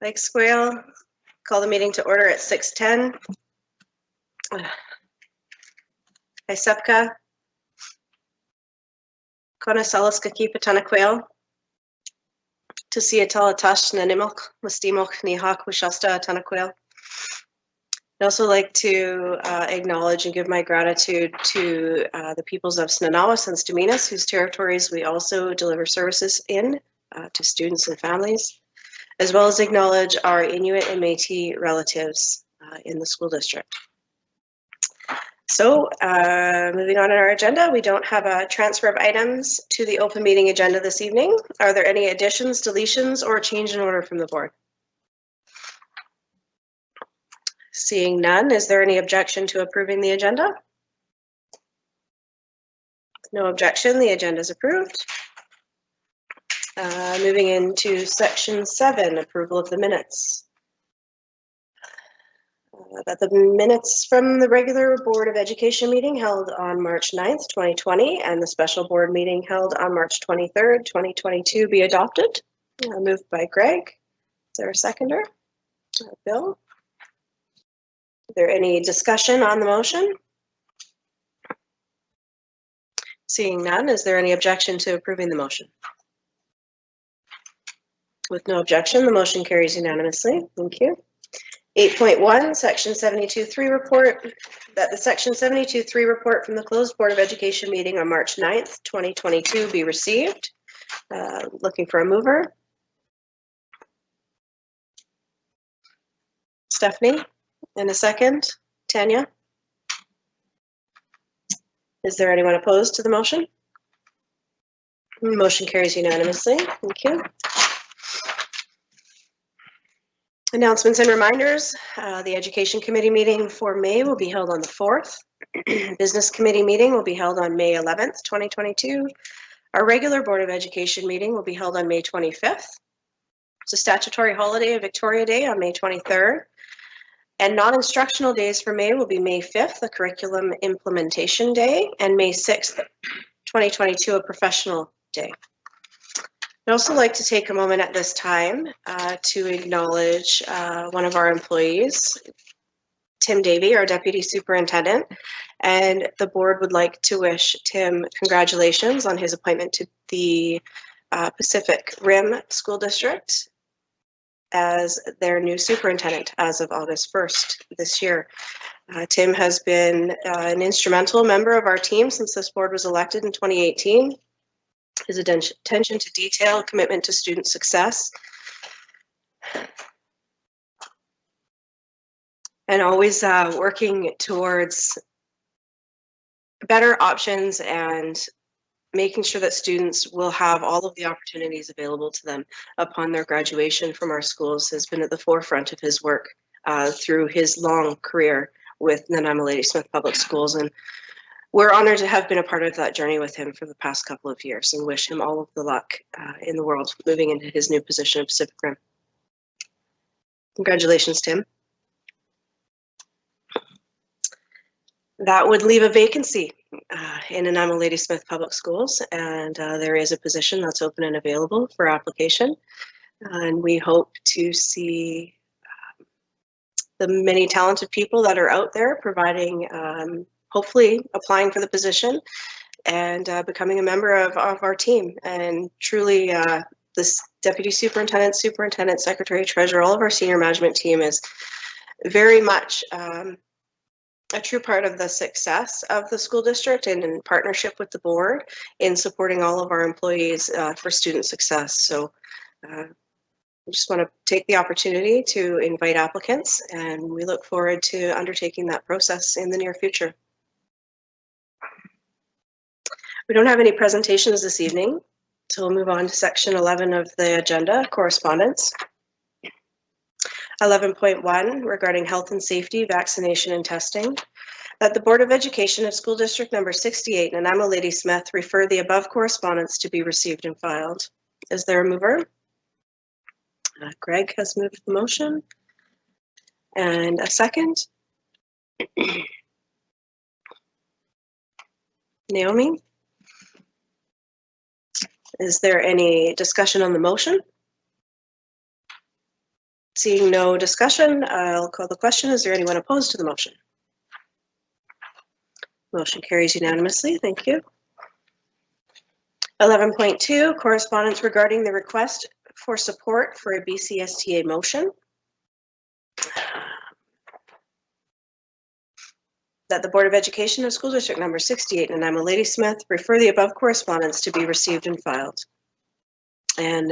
Lake Squale, call the meeting to order at 6:10. Isepka, Konasalaska Patanequale, Tusiatala Tash Nanimok, Mustimok Nihak Wishasta Tanaquale. I'd also like to acknowledge and give my gratitude to the peoples of Snanawas and Staminas, whose territories we also deliver services in to students and families, as well as acknowledge our Inuit and Métis relatives in the school district. So moving on in our agenda, we don't have a transfer of items to the open meeting agenda this evening. Are there any additions, deletions, or change in order from the board? Seeing none, is there any objection to approving the agenda? No objection, the agenda is approved. Moving into section 7, approval of the minutes. That the minutes from the regular Board of Education meeting held on March 9th, 2020, and the special board meeting held on March 23rd, 2022 be adopted. Moved by Greg. Is there a seconder? Bill? Is there any discussion on the motion? Seeing none, is there any objection to approving the motion? With no objection, the motion carries unanimously. Thank you. 8.1, Section 72.3 report, that the Section 72.3 report from the closed Board of Education meeting on March 9th, 2022 be received. Looking for a mover. Stephanie, in a second. Tanya. Is there anyone opposed to the motion? Motion carries unanimously. Thank you. Announcements and reminders. The Education Committee meeting for May will be held on the 4th. Business Committee meeting will be held on May 11th, 2022. Our regular Board of Education meeting will be held on May 25th. It's a statutory holiday of Victoria Day on May 23rd. And non-instructional days for May will be May 5th, the Curriculum Implementation Day, and May 6th, 2022, a Professional Day. I'd also like to take a moment at this time to acknowledge one of our employees, Tim Davey, our Deputy Superintendent, and the board would like to wish Tim congratulations on his appointment to the Pacific Rim School District as their new superintendent as of August 1st this year. Tim has been an instrumental member of our team since this board was elected in 2018. His attention to detail, commitment to student success, and always working towards better options and making sure that students will have all of the opportunities available to them upon their graduation from our schools has been at the forefront of his work through his long career with Nanaimo Lady Smith Public Schools. And we're honored to have been a part of that journey with him for the past couple of years and wish him all of the luck in the world moving into his new position of Pacific Rim. Congratulations, Tim. That would leave a vacancy in Nanaimo Lady Smith Public Schools, and there is a position that's open and available for application. And we hope to see the many talented people that are out there providing hopefully applying for the position and becoming a member of our team. And truly, this deputy superintendent, secretary, treasurer, all of our senior management team is very much a true part of the success of the school district and in partnership with the board in supporting all of our employees for student success. So I just want to take the opportunity to invite applicants, and we look forward to undertaking that process in the near future. We don't have any presentations this evening, so we'll move on to section 11 of the agenda, correspondence. 11.1 regarding health and safety, vaccination and testing. That the Board of Education of School District number 68, Nanaimo Lady Smith, refer the above correspondence to be received and filed. Is there a mover? Greg has moved the motion. And a second? Naomi? Is there any discussion on the motion? Seeing no discussion, I'll call the question. Is there anyone opposed to the motion? Motion carries unanimously. Thank you. 11.2, correspondence regarding the request for support for a BCSTA motion. That the Board of Education of School District number 68 and Nanaimo Ladysmith refer the above correspondence to be received and filed. And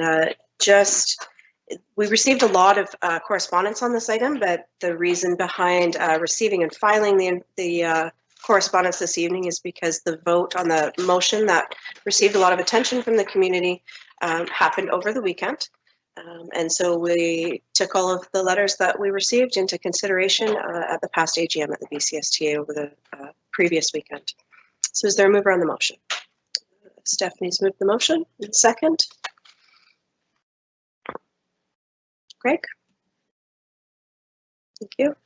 we received a lot of correspondence on this item, but the reason behind receiving and filing the correspondence this evening is because the vote on the motion that received a lot of attention from the community happened over the weekend. And so we took all of the letters that we received into consideration at the past AGM at the BCSTA over the previous weekend. So is there a mover on the motion? Stephanie's moved the motion. And second? Greg? Thank you.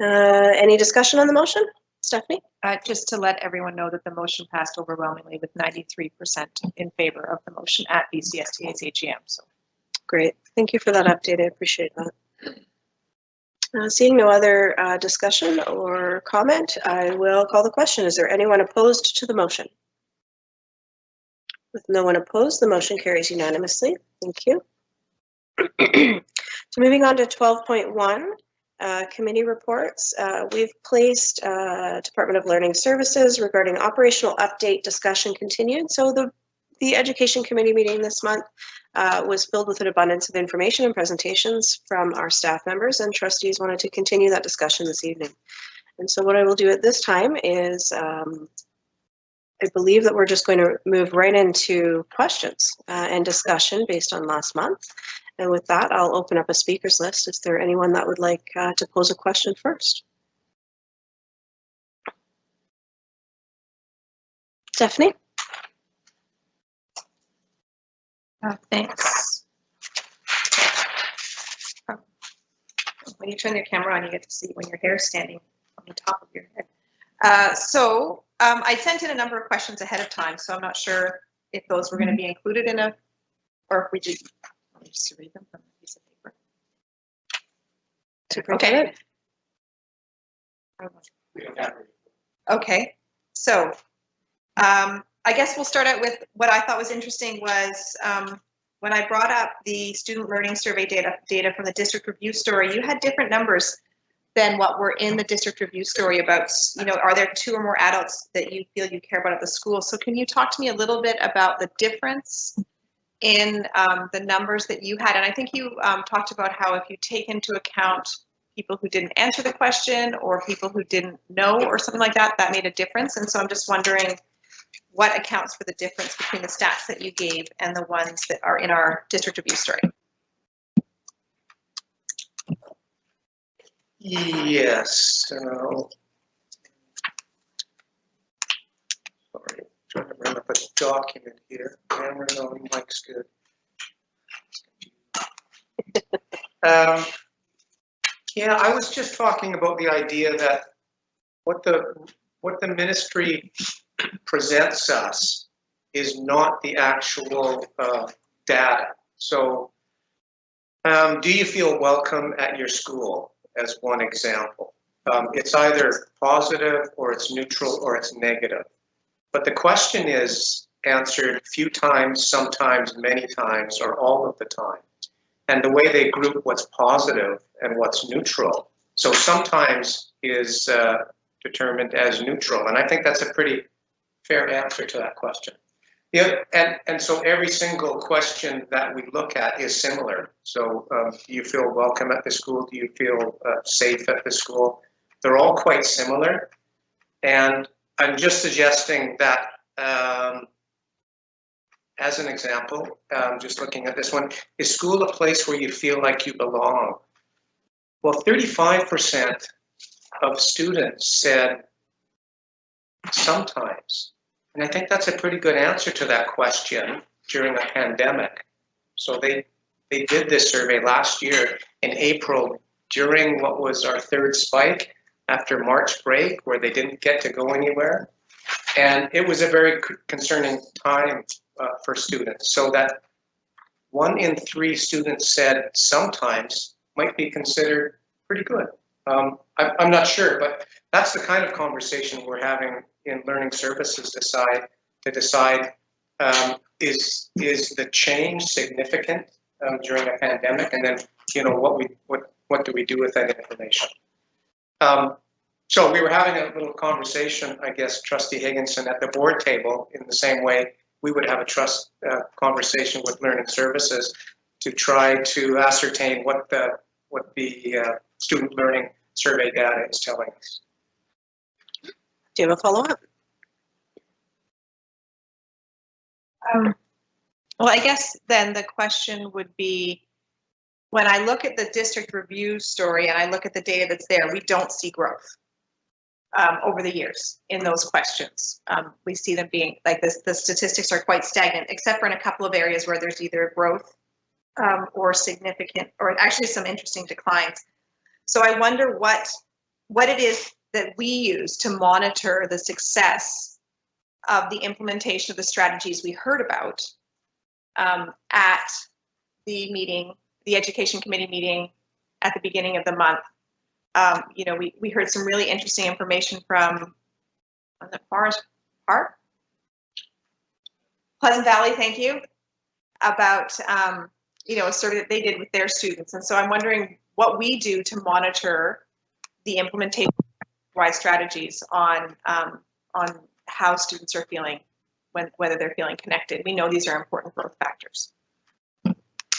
Any discussion on the motion? Stephanie? Just to let everyone know that the motion passed overwhelmingly with 93% in favor of the motion at BCSTA's AGM. So. Great. Thank you for that update. I appreciate that. Seeing no other discussion or comment, I will call the question. Is there anyone opposed to the motion? With no one opposed, the motion carries unanimously. Thank you. So moving on to 12.1, committee reports. We've placed Department of Learning Services regarding operational update discussion continued. So the Education Committee meeting this month was filled with an abundance of information and presentations from our staff members, and trustees wanted to continue that discussion this evening. And so what I will do at this time is I believe that we're just going to move right into questions and discussion based on last month. And with that, I'll open up a speakers list. Is there anyone that would like to pose a question first? Stephanie? Thanks. When you turn your camera on, you get to see when your hair is standing on the top of your head. I sent in a number of questions ahead of time, so I'm not sure if those were going to be included in or if we did. Let me just read them from a piece of paper. Okay. Okay. So I guess we'll start out with what I thought was interesting was when I brought up the student learning survey data from the district review story, you had different numbers than what were in the district review story about, are there 2 or more adults that you feel you care about at the school? So can you talk to me a little bit about the difference in the numbers that you had? And I think you talked about how if you take into account people who didn't answer the question or people who didn't know or something like that, that made a difference. And so I'm just wondering what accounts for the difference between the stats that you gave and the ones that are in our district review story. Yes. So, sorry, trying to bring up a document here. Camera's on, mic's good. Yeah, I was just talking about the idea that what the ministry presents us is not the actual data. So, do you feel welcome at your school? As one example. It's either positive or it's neutral or it's negative. But the question is answered a few times, sometimes, many times, or all of the time. And the way they group what's positive and what's neutral, so sometimes is determined as neutral. And I think that's a pretty fair answer to that question. Yeah, and so every single question that we look at is similar. So do you feel welcome at the school? Do you feel safe at the school? They're all quite similar. And I'm just suggesting that as an example, just looking at this one, is school a place where you feel like you belong? Well, 35% of students said sometimes. And I think that's a pretty good answer to that question during a pandemic. So they did this survey last year in April during what was our 3rd spike after March break, where they didn't get to go anywhere. And it was a very concerning time for students. So that 1 in 3 students said sometimes might be considered pretty good. I'm not sure, but that's the kind of conversation we're having in learning services to decide is the change significant during a pandemic, and then what do we do with that information? So we were having a little conversation, I guess, Trustee Higginson, at the board table in the same way we would have a conversation with learning services to try to ascertain what the student learning survey data is telling us. Do you have a follow-up? Well, I guess then the question would be, when I look at the district review story and I look at the data that's there, we don't see growth over the years in those questions. We see them being like this, the statistics are quite stagnant, except for in a couple of areas where there's either growth or significant, or actually some interesting declines. So I wonder what it is that we use to monitor the success of the implementation of the strategies we heard about at the meeting, the education committee meeting at the beginning of the month. We heard some really interesting information from the Forest Park, Pleasant Valley, thank you, about a survey that they did with their students. And so I'm wondering what we do to monitor the implementation of wide strategies on how students are feeling, whether they're feeling connected. We know these are important growth factors.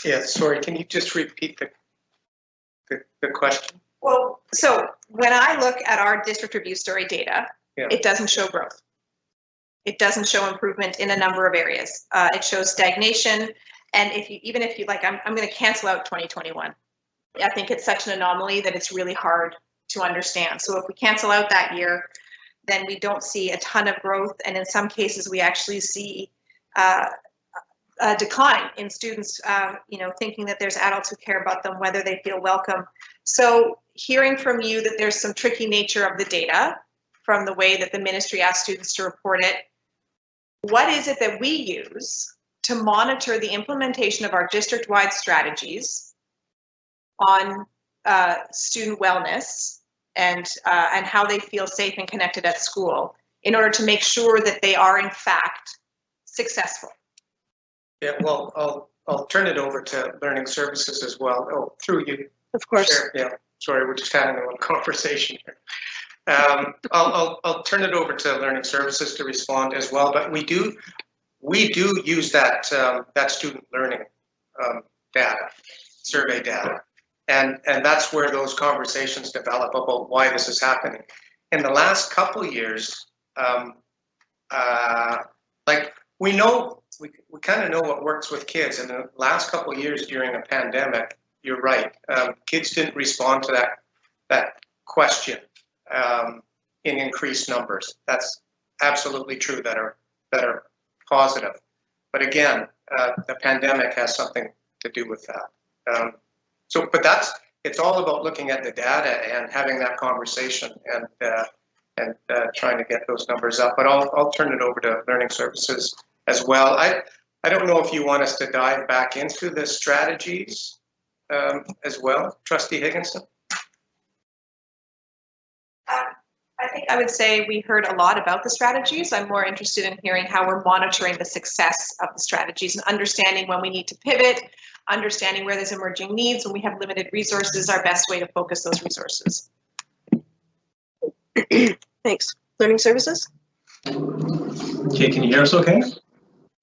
Yeah, sorry, can you just repeat the question? Well, so when I look at our district review story data, It doesn't show growth. It doesn't show improvement in a number of areas. It shows stagnation. And even if you like, I'm going to cancel out 2021. I think it's such an anomaly that it's really hard to understand. So if we cancel out that year, then we don't see a ton of growth. And in some cases, we actually see a decline in students, thinking that there's adults who care about them, whether they feel welcome. So hearing from you that there's some tricky nature of the data from the way that the ministry asks students to report it, what is it that we use to monitor the implementation of our district-wide strategies on student wellness and how they feel safe and connected at school in order to make sure that they are in fact successful? Yeah, well, I'll turn it over to learning services as well. Oh, through you. Of course. Sure, yeah, sorry, we're just having a little conversation here. I'll turn it over to learning services to respond as well, but we do use that student learning data, survey data, and that's where those conversations develop about why this is happening. In the last couple of years, we kind of know what works with kids. In the last couple of years during a pandemic, you're right, kids didn't respond to that question in increased numbers. That's absolutely true, that are positive. But again, the pandemic has something to do with that. But it's all about looking at the data and having that conversation and trying to get those numbers up. But I'll turn it over to learning services as well. I don't know if you want us to dive back into the strategies as well, Trustee Higginson. I think I would say we heard a lot about the strategies. I'm more interested in hearing how we're monitoring the success of the strategies and understanding when we need to pivot, understanding where there's emerging needs, when we have limited resources, our best way to focus those resources. Thanks. Learning services? Okay, can you hear us okay?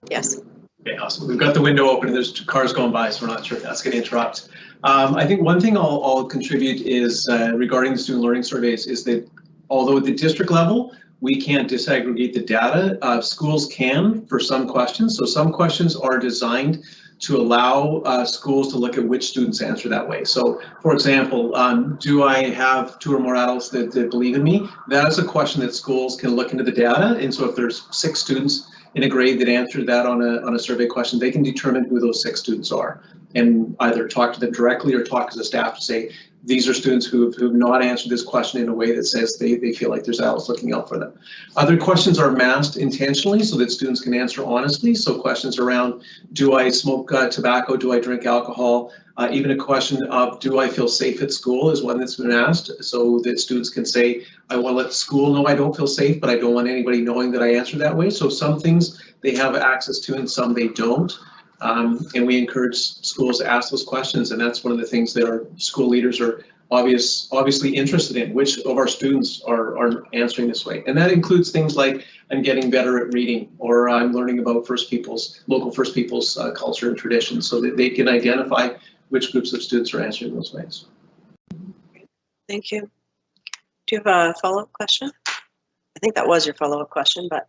Yes. Okay, awesome. We've got the window open and there's cars going by, so we're not sure if that's going to interrupt. I think one thing I'll contribute is regarding the student learning surveys is that although at the district level, we can't disaggregate the data, schools can for some questions. So some questions are designed to allow schools to look at which students answer that way. So for example, do I have 2 or more adults that believe in me? That is a question that schools can look into the data. And so if there's 6 students in a grade that answered that on a survey question, they can determine who those 6 students are and either talk to them directly or talk as a staff to say, these are students who have not answered this question in a way that says they feel like there's adults looking out for them. Other questions are masked intentionally so that students can answer honestly. So questions around, do I smoke tobacco? Do I drink alcohol? Even a question of, do I feel safe at school is one that's been asked, so that students can say, I want to let school know I don't feel safe, but I don't want anybody knowing that I answer that way. So some things they have access to and some they don't. And we encourage schools to ask those questions, and that's one of the things that our school leaders are obviously interested in, which of our students are answering this way. And that includes things like, I'm getting better at reading, or I'm learning about local First Peoples culture and traditions, so that they can identify which groups of students are answering those ways. Thank you. Do you have a follow-up question? I think that was your follow-up question, but.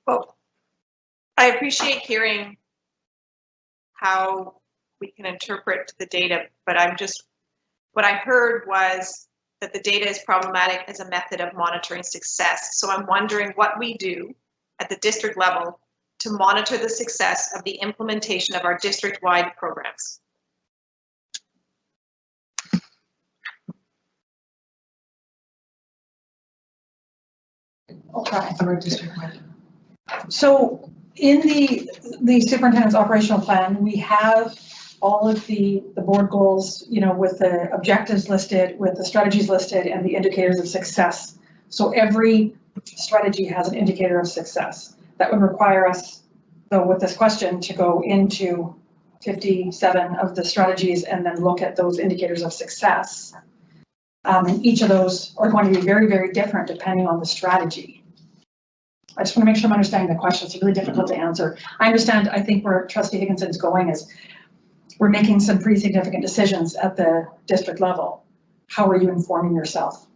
Well, I appreciate hearing how we can interpret the data, but what I heard was that the data is problematic as a method of monitoring success. So I'm wondering what we do at the district level to monitor the success of the implementation of our district-wide programs. I'll try. So in the superintendent's operational plan, we have all of the board goals, you know, with the objectives listed, with the strategies listed, and the indicators of success. So every strategy has an indicator of success. That would require us, though, with this question, to go into 57 of the strategies and then look at those indicators of success. And each of those are going to be very, very different depending on the strategy. I just want to make sure I'm understanding the question. It's really difficult to answer. I understand, I think where Trustee Higginson's going is we're making some pretty significant decisions at the district level. How are you informing yourself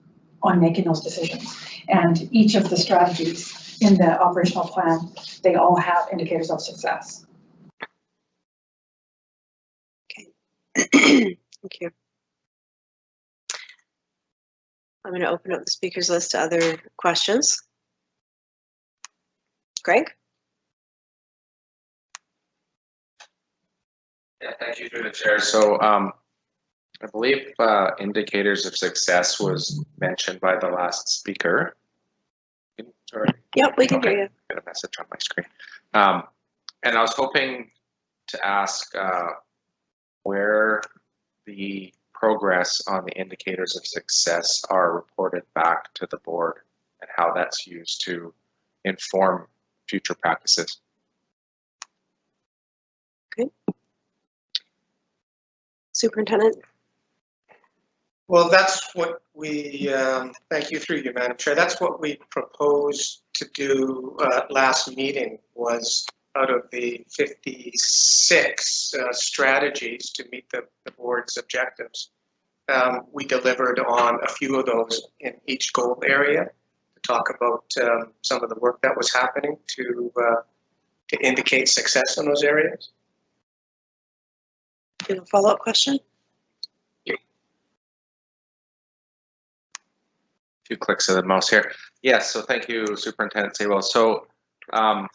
on making those decisions? And each of the strategies in the operational plan, they all have indicators of success. Okay. Thank you. I'm going to open up the speakers list to other questions. Greg? Yeah, thank you through the chair. So I believe indicators of success was mentioned by the last speaker. Sorry. Yep, we can hear you. Got a message on my screen. And I was hoping to ask where the progress on the indicators of success are reported back to the board and how that's used to inform future practices. Okay. Superintendent? Well, that's what we, thank you through you, Madam Chair. That's what we proposed to do last meeting, was out of the 56 strategies to meet the board's objectives. We delivered on a few of those in each goal area to talk about some of the work that was happening to indicate success in those areas. Do you have a follow-up question? Few clicks of the mouse here. Yes, so thank you, Superintendent Sewell. So for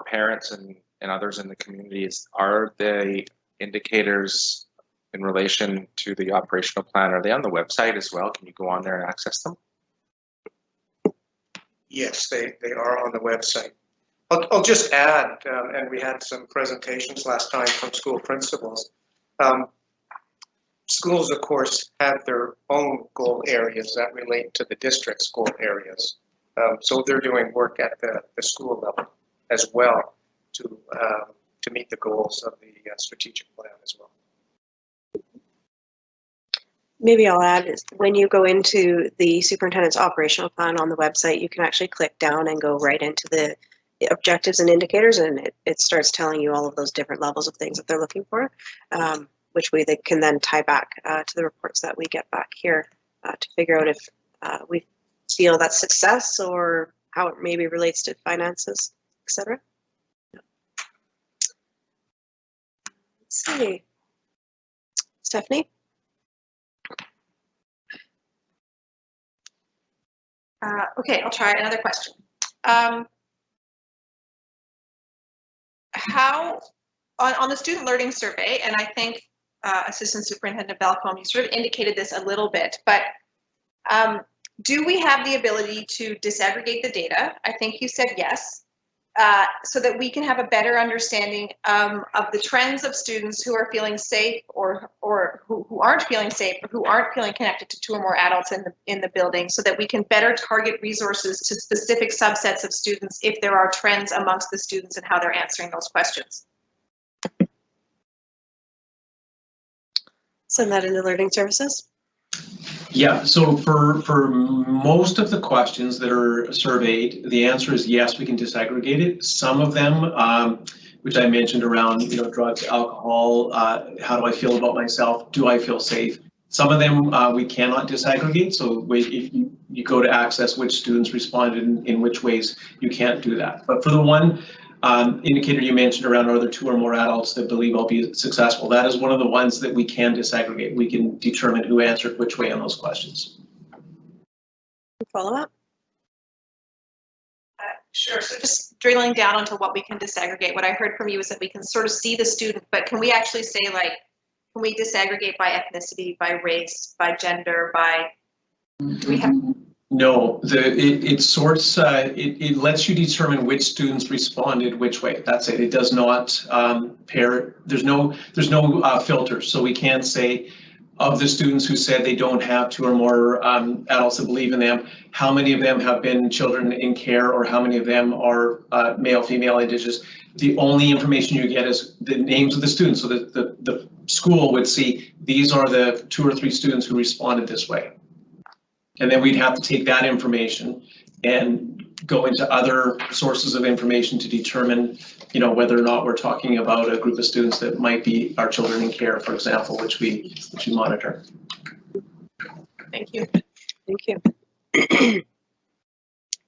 parents and others in the communities, are the indicators in relation to the operational plan, are they on the website as well? Can you go on there and access them? Yes, they are on the website. I'll just add, and we had some presentations last time from school principals. Schools, of course, have their own goal areas that relate to the district's goal areas. So they're doing work at the school level as well to meet the goals of the strategic plan as well. Maybe I'll add is when you go into the superintendent's operational plan on the website, you can actually click down and go right into the objectives and indicators, and it starts telling you all of those different levels of things that they're looking for, which way they can then tie back to the reports that we get back here to figure out if we feel that's success or how it maybe relates to finances, etc. Let's see. Stephanie? Okay, I'll try another question. How on the student learning survey, and I think Assistant Superintendent Balcom, you sort of indicated this a little bit, but do we have the ability to disaggregate the data? I think you said yes. So that we can have a better understanding of the trends of students who are feeling safe or who aren't feeling safe or who aren't feeling connected to 2 or more adults in the building, so that we can better target resources to specific subsets of students if there are trends amongst the students and how they're answering those questions. Send that into learning services. Yeah, so for most of the questions that are surveyed, the answer is yes, we can disaggregate it. Some of them, which I mentioned around, drugs, alcohol, how do I feel about myself? Do I feel safe? Some of them we cannot disaggregate. So if you go to access which students responded in which ways, you can't do that. But for the one indicator you mentioned around are there 2 or more adults that believe I'll be successful, that is one of the ones that we can disaggregate. We can determine who answered which way on those questions. Follow up? Sure, so just drilling down onto what we can disaggregate. What I heard from you is that we can sort of see the student, but can we actually say, like, can we disaggregate by ethnicity, by race, by gender, by, do we have? No, it sorts, it lets you determine which students responded which way. That's it. It does not pair. There's no filters. So we can't say of the students who said they don't have 2 or more adults that believe in them, how many of them have been children in care or how many of them are male, female, indigenous. The only information you get is the names of the students. So that the school would see these are the 2 or 3 students who responded this way. And then we'd have to take that information and go into other sources of information to determine, whether or not we're talking about a group of students that might be our children in care, for example, which we monitor. Thank you. Thank you.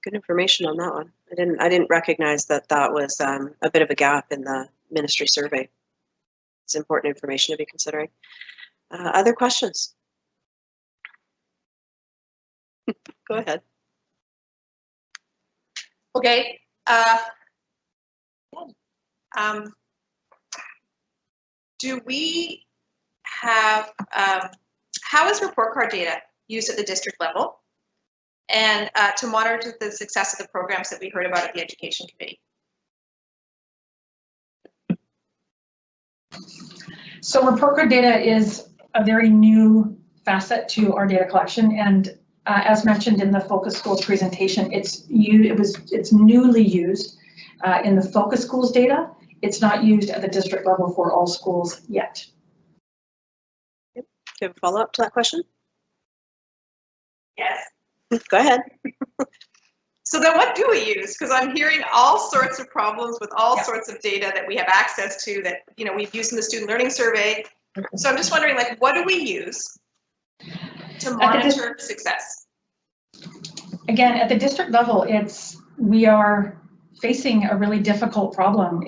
Good information on that one. I didn't recognize that was a bit of a gap in the ministry survey. It's important information to be considering. Other questions? Go ahead. Okay. Do we have, how is report card data used at the district level and to monitor the success of the programs that we heard about at the Education Committee? So report card data is a very new facet to our data collection, and as mentioned in the Focus Schools presentation, it's newly used in the Focus Schools data. It's not used at the district level for all schools yet. Do you have a follow-up to that question? Yes. Go ahead. So then what do we use? Because I'm hearing all sorts of problems with all sorts of data that we have access to that, we've used in the student learning survey. So I'm just wondering, like, what do we use to monitor success? Again, at the district level, we are facing a really difficult problem.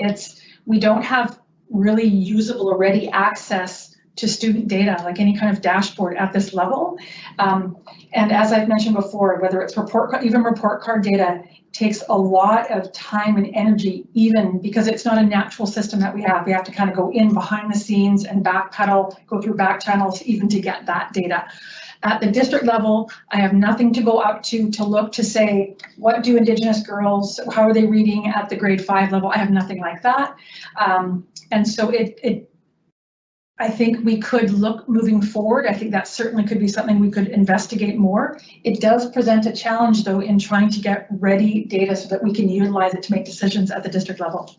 We don't have really usable or ready access to student data, like any kind of dashboard at this level. And as I've mentioned before, whether it's even report card data takes a lot of time and energy, even because it's not a natural system that we have. We have to kind of go in behind the scenes and backpedal, go through back channels even to get that data. At the district level, I have nothing to go up to look to say, what do Indigenous girls, how are they reading at the grade 5 level? I have nothing like that. And so I think we could look moving forward. I think that certainly could be something we could investigate more. It does present a challenge though in trying to get ready data so that we can utilize it to make decisions at the district level.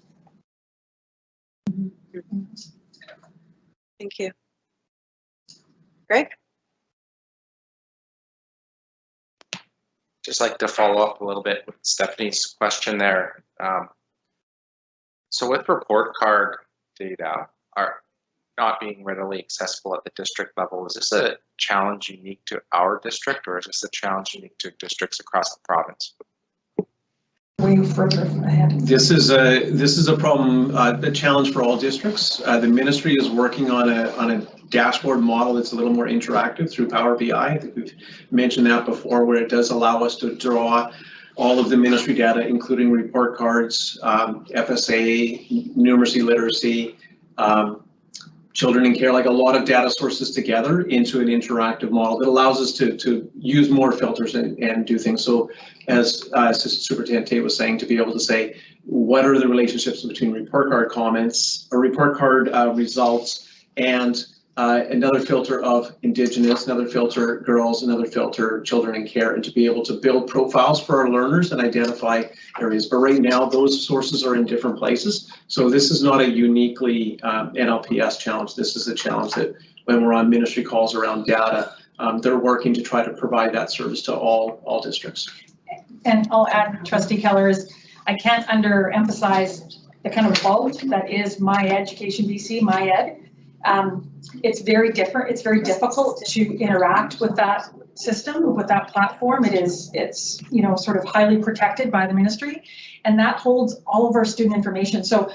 Thank you. Greg? Just like to follow up a little bit with Stephanie's question there. So with report card data are not being readily accessible at the district level, is this a challenge unique to our district, or is this a challenge unique to districts across the province? Way further ahead. This is a problem, a challenge for all districts. The ministry is working on a dashboard model that's a little more interactive through Power BI. I think we've mentioned that before, where it does allow us to draw all of the ministry data, including report cards, FSA, numeracy, literacy, children in care, like a lot of data sources together into an interactive model that allows us to use more filters and do things. So as Assistant Superintendent Tate was saying, to be able to say, what are the relationships between report card comments, or report card results, and another filter of Indigenous, another filter girls, another filter children in care, and to be able to build profiles for our learners and identify areas. But right now, those sources are in different places. So this is not a uniquely NLPS challenge. This is a challenge that when we're on ministry calls around data, they're working to try to provide that service to all districts. And I'll add, Trustee Keller, is I can't underemphasize the kind of bulk that is My Education BC, MyEd. It's very different. It's very difficult to interact with that system, with that platform. It's you know, sort of highly protected by the ministry, and that holds all of our student information. So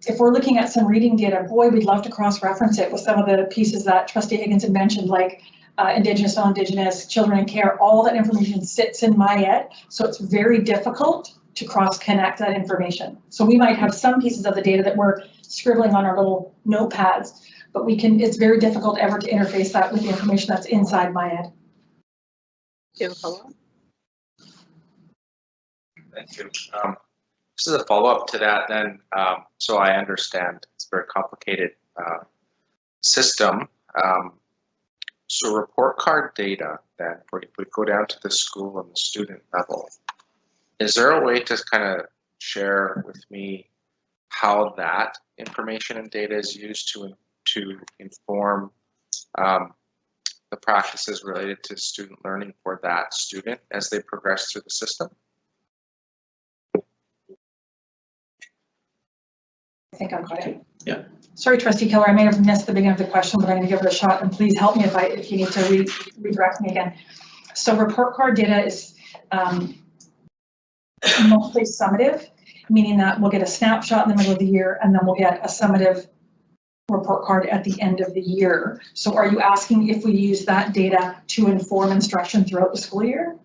if we're looking at some reading data, boy, we'd love to cross-reference it with some of the pieces that Trustee Higginson mentioned, like Indigenous, non-Indigenous, children in care. All that information sits in MyEd, so it's very difficult to cross-connect that information. So we might have some pieces of the data that we're scribbling on our little notepads, but we can, it's very difficult ever to interface that with the information that's inside MyEd. Do you have a follow-up? Thank you. This is a follow-up to that then. So I understand it's a very complicated system. So report card data then, if we go down to the school and the student level, is there a way to kind of share with me how that information and data is used to inform the practices related to student learning for that student as they progress through the system? I think I've got it. Yeah. Sorry, Trustee Keller, I may have missed the beginning of the question, but I'm going to give it a shot, and please help me if you need to redirect me again. So report card data is mostly summative, meaning that we'll get a snapshot in the middle of the year, and then we'll get a summative report card at the end of the year. So are you asking if we use that data to inform instruction throughout the school year?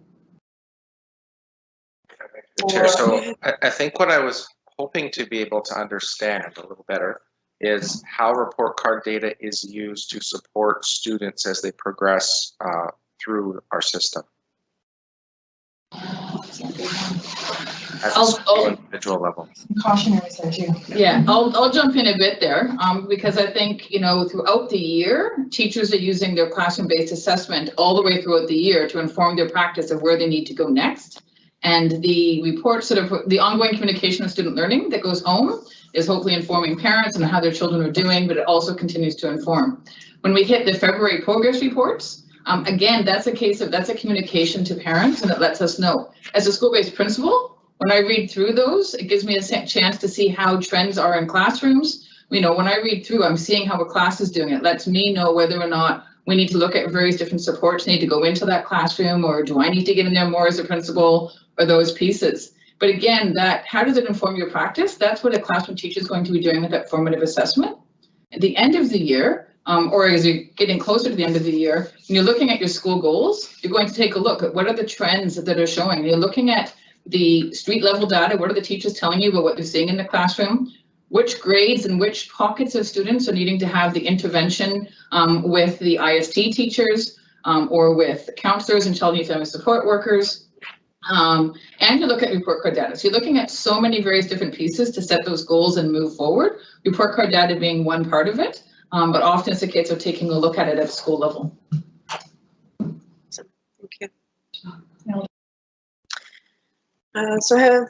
Chair, so I think what I was hoping to be able to understand a little better is how report card data is used to support students as they progress through our system. At the school individual level. Cautionary, said you. Yeah, I'll jump in a bit there because I think, you know, throughout the year, teachers are using their classroom-based assessment all the way throughout the year to inform their practice of where they need to go next. And the report, sort of the ongoing communication of student learning that goes home, is hopefully informing parents and how their children are doing, but it also continues to inform. When we hit the February progress reports, again, that's a communication to parents, and it lets us know. As a school-based principal, when I read through those, it gives me a chance to see how trends are in classrooms. You know, when I read through, I'm seeing how a class is doing. It lets me know whether or not we need to look at various different supports need to go into that classroom, or do I need to get in there more as a principal, or those pieces. But again, how does it inform your practice? That's what a classroom teacher is going to be doing with that formative assessment. At the end of the year, or as you're getting closer to the end of the year, when you're looking at your school goals, you're going to take a look at what are the trends that are showing. You're looking at the street level data. What are the teachers telling you about what they're seeing in the classroom? Which grades and which pockets of students are needing to have the intervention with the IST teachers or with counselors and child and family support workers. And you look at report card data. So you're looking at so many various different pieces to set those goals and move forward. Report card data being one part of it, but often it's a case of taking a look at it at school level. Thank you. So I have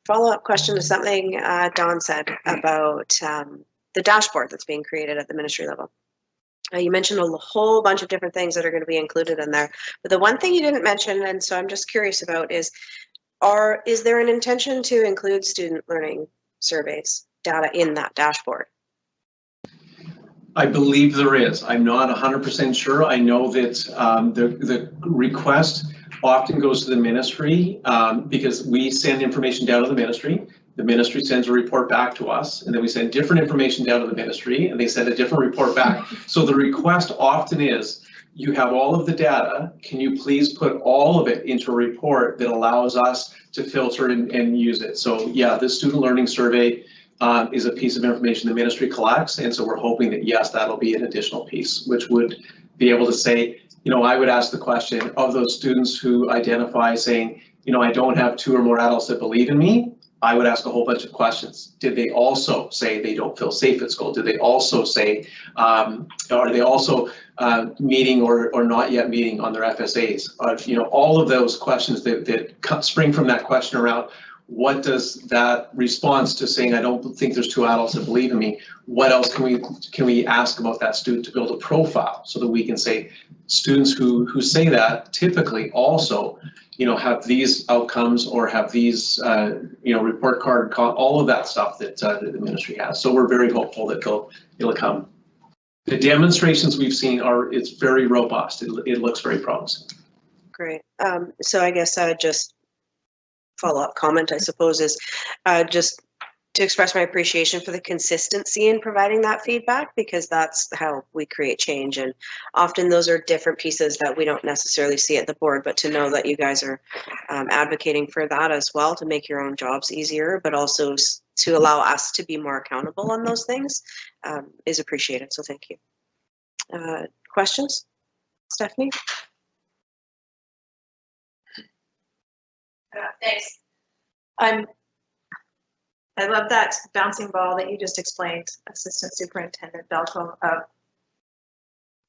follow-up question to something Dawn said about the dashboard that's being created at the ministry level. You mentioned a whole bunch of different things that are going to be included in there, but the one thing you didn't mention, and so I'm just curious about, is there an intention to include student learning surveys data in that dashboard? I believe there is. I'm not 100% sure. I know that the request often goes to the ministry because we send information down to the ministry. The ministry sends a report back to us, and then we send different information down to the ministry, and they send a different report back. So the request often is, you have all of the data, can you please put all of it into a report that allows us to filter and use it? So yeah, the student learning survey is a piece of information the ministry collects. And so we're hoping that, yes, that'll be an additional piece, which would be able to say, you know, I would ask the question of those students who identify saying, you know, I don't have 2 or more adults that believe in me. I would ask a whole bunch of questions. Did they also say they don't feel safe at school? Did they also say, are they also meeting or not yet meeting on their FSAs? You know, all of those questions that spring from that question around what does that response to saying I don't think there's 2 adults that believe in me, what else can we ask about that student to build a profile so that we can say students who say that typically also, you know, have these outcomes or have these, you know, report card, all of that stuff that the ministry has. So we're very hopeful that it'll come. The demonstrations we've seen it's very robust. It looks very promising. Great. So I guess I would just follow-up comment, I suppose, is just to express my appreciation for the consistency in providing that feedback, because that's how we create change. And often those are different pieces that we don't necessarily see at the board, but to know that you guys are advocating for that as well to make your own jobs easier, but also to allow us to be more accountable on those things is appreciated. So thank you. Questions? Stephanie? Thanks. I love that bouncing ball that you just explained, Assistant Superintendent Belko, of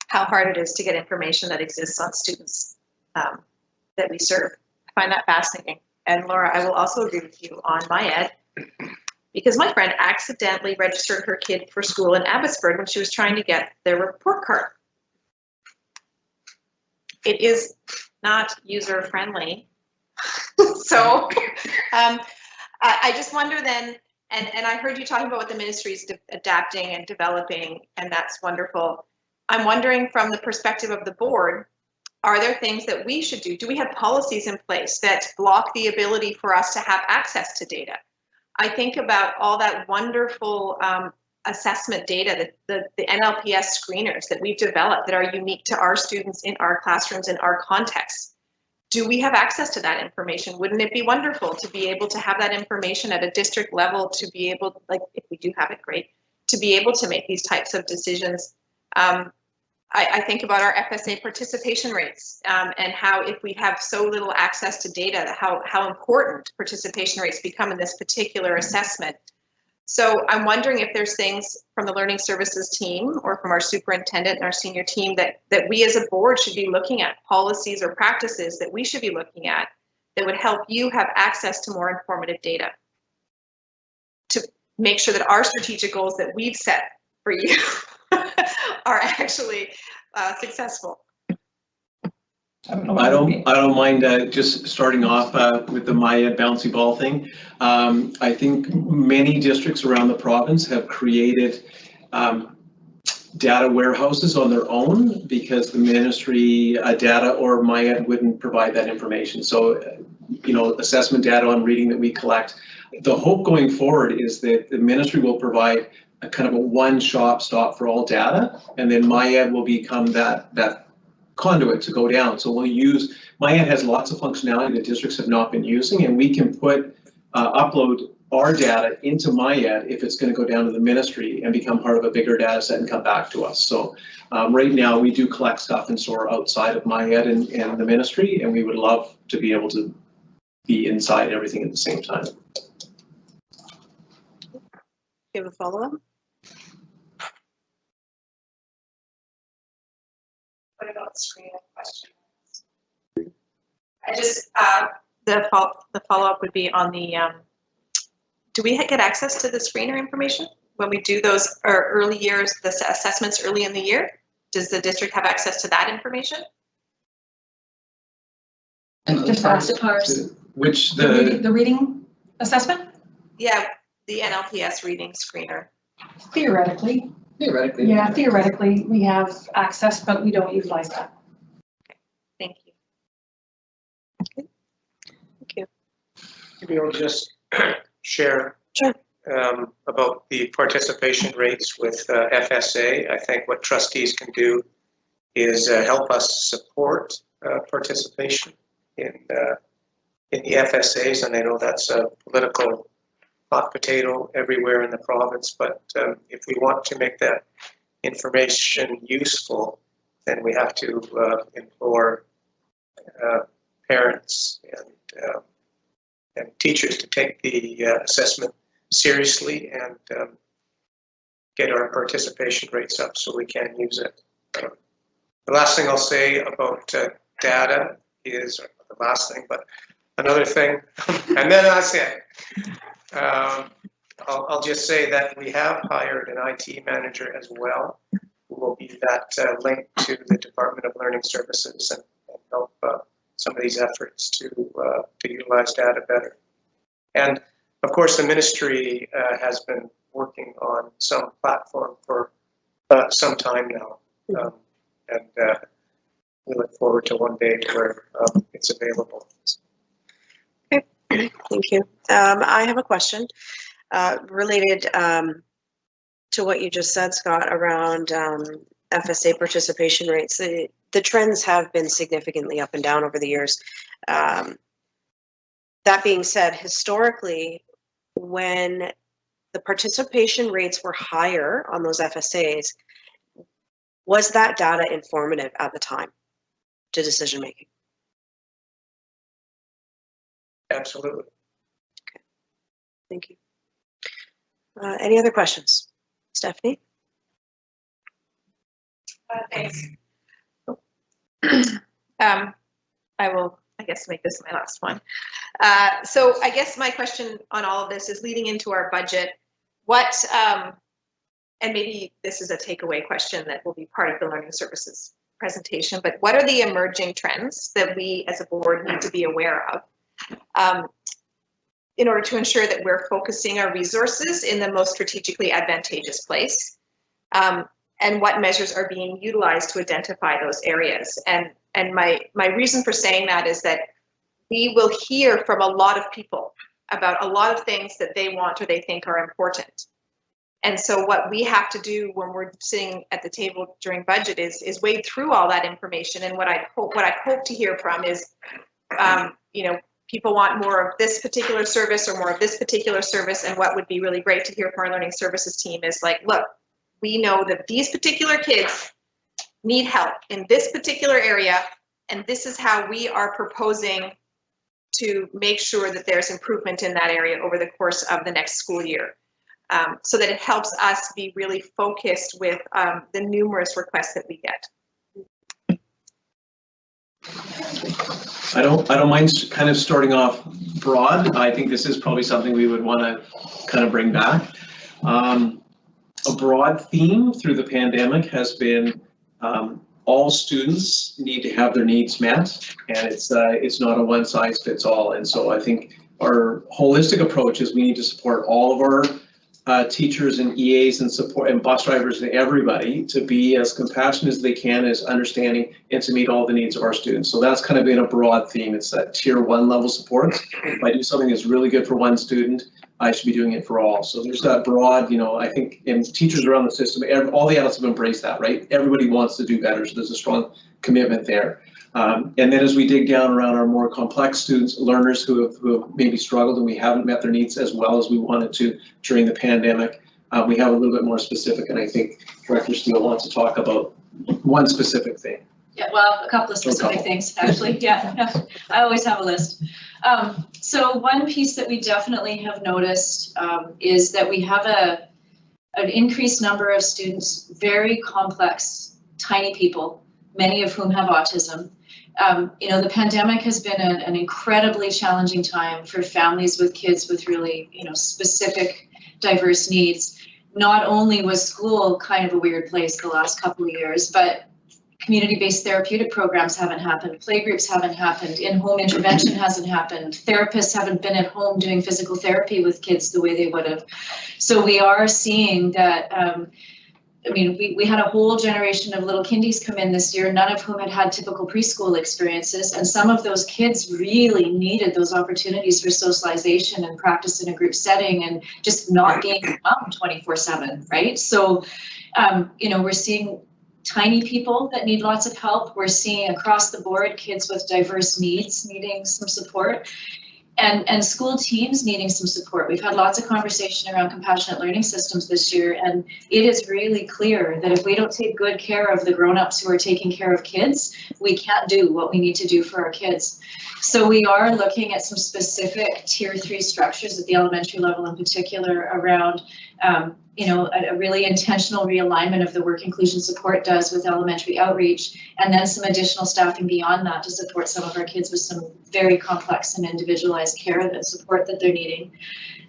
how hard it is to get information that exists on students that we serve. I find that fascinating. And Laura, I will also agree with you on MyEd, because my friend accidentally registered her kid for school in Abbotsford when she was trying to get their report card. It is not user-friendly. So I just wonder then, and I heard you talking about what the ministry is adapting and developing, and that's wonderful. I'm wondering from the perspective of the board, are there things that we should do? Do we have policies in place that block the ability for us to have access to data? I think about all that wonderful assessment data, the NLPS screeners that we've developed that are unique to our students in our classrooms, in our context. Do we have access to that information? Wouldn't it be wonderful to be able to have that information at a district level, to be able, like, if we do have it, great, to be able to make these types of decisions? I think about our FSA participation rates and how if we have so little access to data, how important participation rates become in this particular assessment. So I'm wondering if there's things from the Learning Services team or from our superintendent and our senior team that we as a board should be looking at, policies or practices that we should be looking at that would help you have access to more informative data to make sure that our strategic goals that we've set for you are actually successful. I don't mind just starting off with the MyEd bouncy ball thing. I think many districts around the province have created data warehouses on their own because the ministry data or MyEd wouldn't provide that information. So, you know, assessment data on reading that we collect. The hope going forward is that the ministry will provide a kind of a one-stop shop for all data, and then MyEd will become that conduit to go down. So we'll use, MyEd has lots of functionality that districts have not been using, and we can upload our data into MyEd if it's going to go down to the ministry and become part of a bigger data set and come back to us. So right now we do collect stuff and store outside of MyEd and the ministry, and we would love to be able to be inside everything at the same time. You have a follow-up? What about screening questions? I just, the follow-up would be on the, do we get access to the screener information when we do those early years, the assessments early in the year? Does the district have access to that information? And Just ask it. Which The reading assessment? Yeah, the NLPS reading screener. Theoretically. Theoretically. Yeah, theoretically, we have access, but we don't utilize that. Thank you. Thank you. Maybe I'll just share Sure. About the participation rates with FSA. I think what trustees can do is help us support participation in the FSAs, and I know that's a political hot potato everywhere in the province, but if we want to make that information useful, then we have to implore parents and teachers to take the assessment seriously and get our participation rates up so we can use it. The last thing I'll say about data is, the last thing, but another thing, and then that's it. I'll just say that we have hired an IT manager as well, who will be that link to the Department of Learning Services and help some of these efforts to utilize data better. And of course, the ministry has been working on some platform for some time now, and we look forward to one day where it's available. Okay, thank you. I have a question related to what you just said, Scott, around FSA participation rates. The trends have been significantly up and down over the years. That being said, historically, when the participation rates were higher on those FSAs, was that data informative at the time to decision making? Absolutely. Okay, thank you. Any other questions? Stephanie? Thanks. I will, I guess, make this my last one. So I guess my question on all of this is leading into our budget. What, and maybe this is a takeaway question that will be part of the Learning Services presentation, but what are the emerging trends that we as a board need to be aware of in order to ensure that we're focusing our resources in the most strategically advantageous place? And what measures are being utilized to identify those areas? And my reason for saying that is that we will hear from a lot of people about a lot of things that they want or they think are important. And so what we have to do when we're sitting at the table during budget is wade through all that information. And what I hope to hear from is, you know, people want more of this particular service or more of this particular service. And what would be really great to hear from our learning services team is like, look, we know that these particular kids need help in this particular area, and this is how we are proposing to make sure that there's improvement in that area over the course of the next school year, so that it helps us be really focused with the numerous requests that we get. I don't mind kind of starting off broad. I think this is probably something we would want to kind of bring back. A broad theme through the pandemic has been all students need to have their needs met, and it's not a one size fits all. And so I think our holistic approach is we need to support all of our teachers and EAs and support and bus drivers and everybody to be as compassionate as they can, as understanding, and to meet all the needs of our students. So that's kind of been a broad theme. It's that tier 1 level support. If I do something that's really good for one student, I should be doing it for all. So there's that broad, you know, I think, and teachers around the system, all the adults have embraced that, right? Everybody wants to do better, so there's a strong commitment there. And then as we dig down around our more complex students, learners who have maybe struggled and we haven't met their needs as well as we wanted to during the pandemic, we have a little bit more specific, and I think Director Steele wants to talk about one specific thing. Yeah, well, a couple of specific things, actually. Yeah, I always have a list. So one piece that we definitely have noticed is that we have an increased number of students, very complex, tiny people, many of whom have autism. You know, the pandemic has been an incredibly challenging time for families with kids with really, you know, specific, diverse needs. Not only was school kind of a weird place the last couple of years, but community-based therapeutic programs haven't happened, playgroups haven't happened, in-home intervention hasn't happened, therapists haven't been at home doing physical therapy with kids the way they would have. So we are seeing that, I mean, we had a whole generation of little kindies come in this year, none of whom had had typical preschool experiences, and some of those kids really needed those opportunities for socialization and practice in a group setting and just not being around 24/7, right? So, you know, we're seeing tiny people that need lots of help. We're seeing across the board kids with diverse needs needing some support. And school teams needing some support. We've had lots of conversation around compassionate learning systems this year, and it is really clear that if we don't take good care of the grown-ups who are taking care of kids, we can't do what we need to do for our kids. So we are looking at some specific tier 3 structures at the elementary level in particular around a really intentional realignment of the work inclusion support does with elementary outreach, and then some additional staffing beyond that to support some of our kids with some very complex and individualized care and support that they're needing.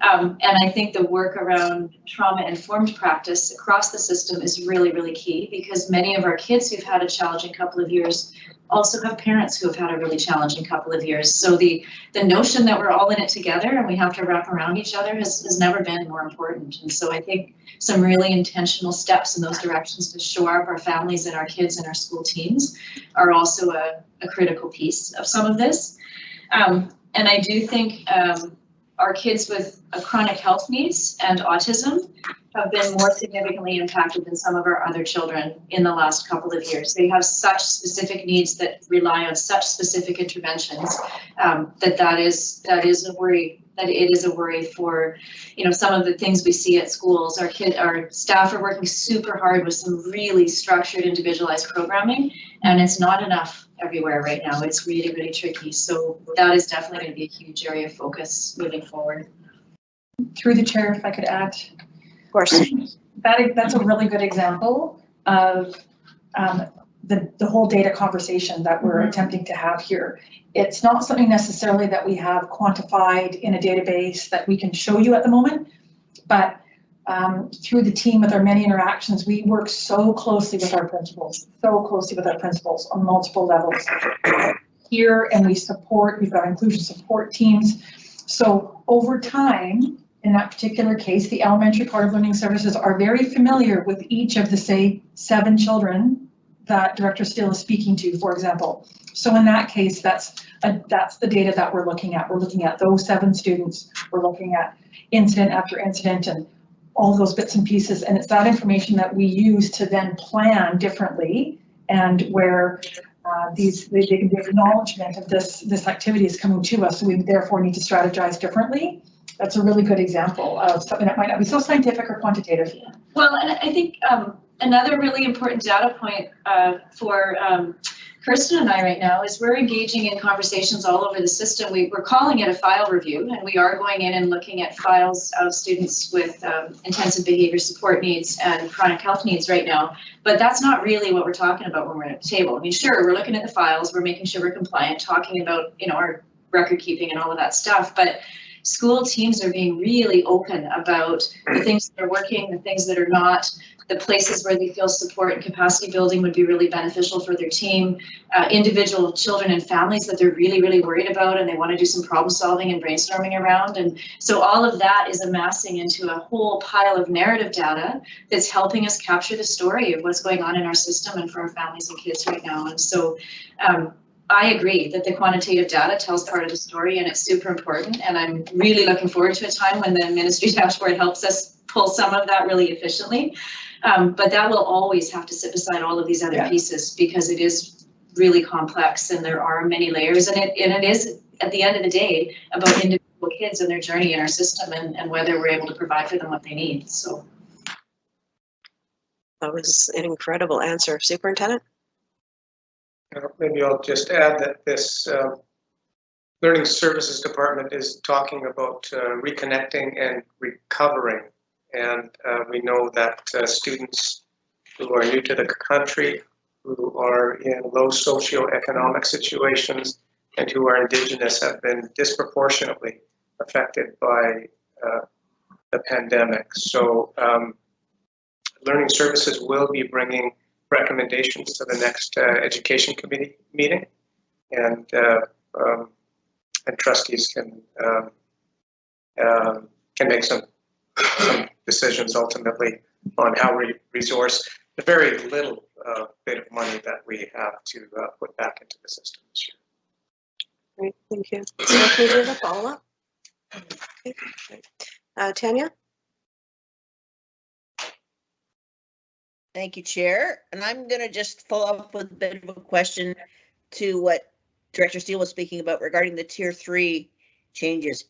And I think the work around trauma-informed practice across the system is really, really key, because many of our kids who've had a challenging couple of years also have parents who have had a really challenging couple of years. So the notion that we're all in it together and we have to wrap around each other has never been more important. And so I think some really intentional steps in those directions to shore up our families and our kids and our school teams are also a critical piece of some of this. And I do think our kids with chronic health needs and autism have been more significantly impacted than some of our other children in the last couple of years. They have such specific needs that rely on such specific interventions that is a worry. That it is a worry for, some of the things we see at schools. Our staff are working super hard with some really structured, individualized programming, and it's not enough everywhere right now. It's really, really tricky. So that is definitely going to be a huge area of focus moving forward. Through the chair, if I could add. Of course. That's a really good example of the whole data conversation that we're attempting to have here. It's not something necessarily that we have quantified in a database that we can show you at the moment, but through the team with our many interactions, we work so closely with our principals on multiple levels here, and we've got inclusion support teams. So over time, in that particular case, the elementary part of learning services are very familiar with each of the, say, 7 children that Director Steele is speaking to, for example. So in that case, that's the data that we're looking at. We're looking at those 7 students. We're looking at incident after incident and all those bits and pieces. And it's that information that we use to then plan differently, and where the acknowledgement of this activity is coming to us. So we therefore need to strategize differently. That's a really good example of something that might not be so scientific or quantitative. Well, and I think another really important data point for Kirsten and I right now is we're engaging in conversations all over the system. We're calling it a file review, and we are going in and looking at files of students with intensive behavior support needs and chronic health needs right now. But that's not really what we're talking about when we're at the table. I mean, sure, we're looking at the files, we're making sure we're compliant, talking about our record keeping and all of that stuff, but school teams are being really open about the things that are working, the things that are not, the places where they feel support and capacity building would be really beneficial for their team, individual children and families that they're really, really worried about and they want to do some problem solving and brainstorming around. And so all of that is amassing into a whole pile of narrative data that's helping us capture the story of what's going on in our system and for our families and kids right now. And so I agree that the quantitative data tells part of the story, and it's super important. And I'm really looking forward to a time when the ministry dashboard helps us pull some of that really efficiently. But that will always have to sit beside all of these other pieces, because it is really complex and there are many layers. And it is, at the end of the day, about individual kids and their journey in our system and whether we're able to provide for them what they need. So that was an incredible answer, Superintendent. Maybe I'll just add that this Learning Services Department is talking about reconnecting and recovering. And we know that students who are new to the country, who are in low socioeconomic situations, and who are Indigenous have been disproportionately affected by the pandemic. So Learning Services will be bringing recommendations to the next Education Committee meeting, and trustees can make some decisions ultimately on how we resource the very little bit of money that we have to put back into the system this year. Great, thank you. So can we do the follow-up? Okay, great. Tanya? Thank you, Chair. And I'm going to just follow up with a bit of a question to what Director Steele was speaking about regarding the Tier 3 changes.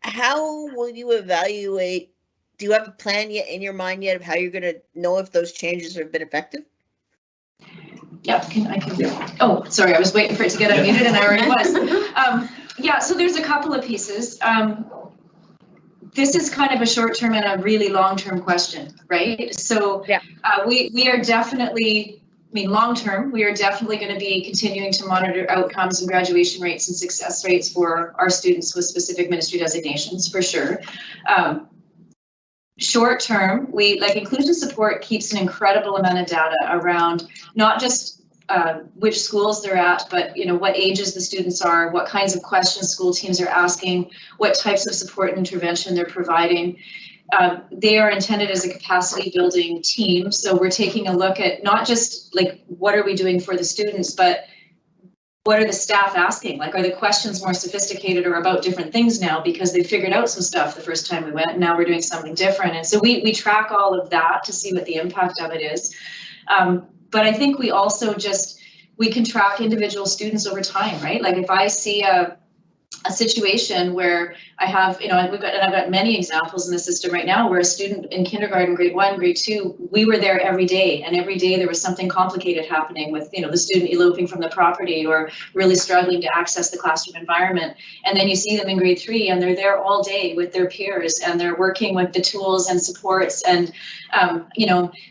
How will you evaluate? Do you have a plan yet in your mind yet of how you're going to know if those changes have been effective? Yeah, I can. Oh, sorry, I was waiting for it to get unmuted and I already was. Yeah, so there's a couple of pieces. This is kind of a short-term and a really long-term question, right? So yeah. We are definitely, I mean, long-term, we are definitely going to be continuing to monitor outcomes and graduation rates and success rates for our students with specific ministry designations, for sure. Short-term, like inclusion support keeps an incredible amount of data around not just which schools they're at, but what ages the students are, what kinds of questions school teams are asking, what types of support and intervention they're providing. They are intended as a capacity building team. So we're taking a look at not just like what are we doing for the students, but what are the staff asking? Like, are the questions more sophisticated or about different things now because they figured out some stuff the first time we went and now we're doing something different. And so we track all of that to see what the impact of it is. But I think we also we can track individual students over time, right? Like if I see a situation where I have, I've got many examples in the system right now where a student in kindergarten, grade 1, grade 2, we were there every day, and every day there was something complicated happening with, the student eloping from the property or really struggling to access the classroom environment. And then you see them in grade 3 and they're there all day with their peers and they're working with the tools and supports and,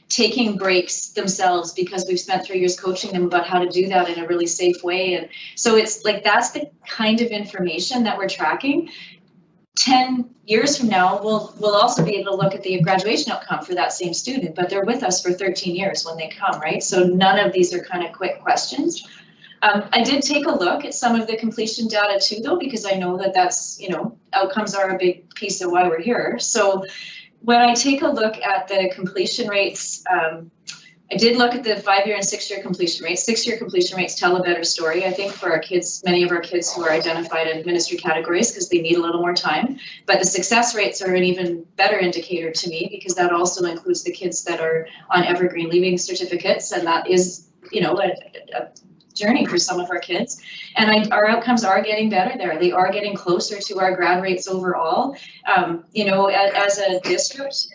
taking breaks themselves because we've spent 3 years coaching them about how to do that in a really safe way. And so it's like, that's the kind of information that we're tracking. 10 years from now, we'll also be able to look at the graduation outcome for that same student, but they're with us for 13 years when they come, right? So none of these are kind of quick questions. I did take a look at some of the completion data too, though, because I know that's, outcomes are a big piece of why we're here. So when I take a look at the completion rates, I did look at the 5-year and 6-year completion rates. 6-year completion rates tell a better story, I think, for our kids, many of our kids who are identified in ministry categories because they need a little more time. But the success rates are an even better indicator to me because that also includes the kids that are on evergreen leaving certificates, and that is, a journey for some of our kids. And our outcomes are getting better there. They are getting closer to our grad rates overall. As a district,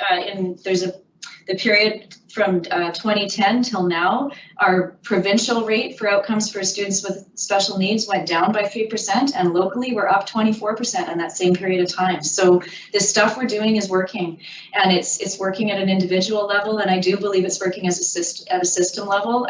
the period from 2010 till now, our provincial rate for outcomes for students with special needs went down by 3%, and locally we're up 24% in that same period of time. So this stuff we're doing is working, and it's working at an individual level, and I do believe it's working as at a system level.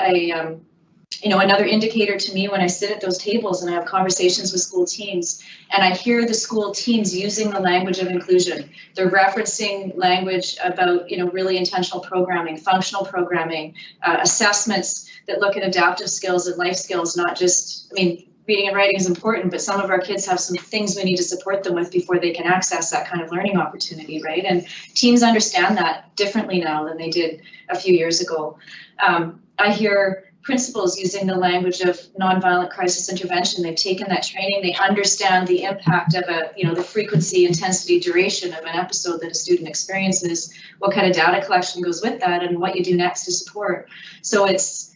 Another indicator to me when I sit at those tables and I have conversations with school teams and I hear the school teams using the language of inclusion. They're referencing language about, really intentional programming, functional programming, assessments that look at adaptive skills and life skills, not just, reading and writing is important, but some of our kids have some things we need to support them with before they can access that kind of learning opportunity, right? And teams understand that differently now than they did a few years ago. I hear principals using the language of nonviolent crisis intervention. They've taken that training. They understand the impact of the frequency, intensity, duration of an episode that a student experiences, what kind of data collection goes with that, and what you do next to support. So it's,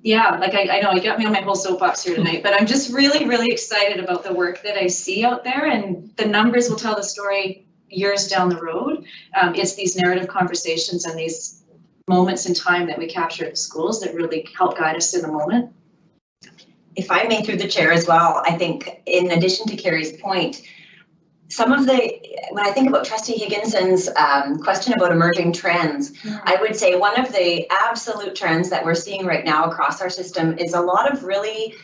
I know you got me on my whole soapbox here tonight, but I'm just really, really excited about the work that I see out there, and the numbers will tell the story years down the road. It's these narrative conversations and these moments in time that we capture at schools that really help guide us in the moment. If I may, through the chair as well, I think in addition to Carrie's point, when I think about Trustee Higginson's question about emerging trends, I would say one of the absolute trends that we're seeing right now across our system is a lot of really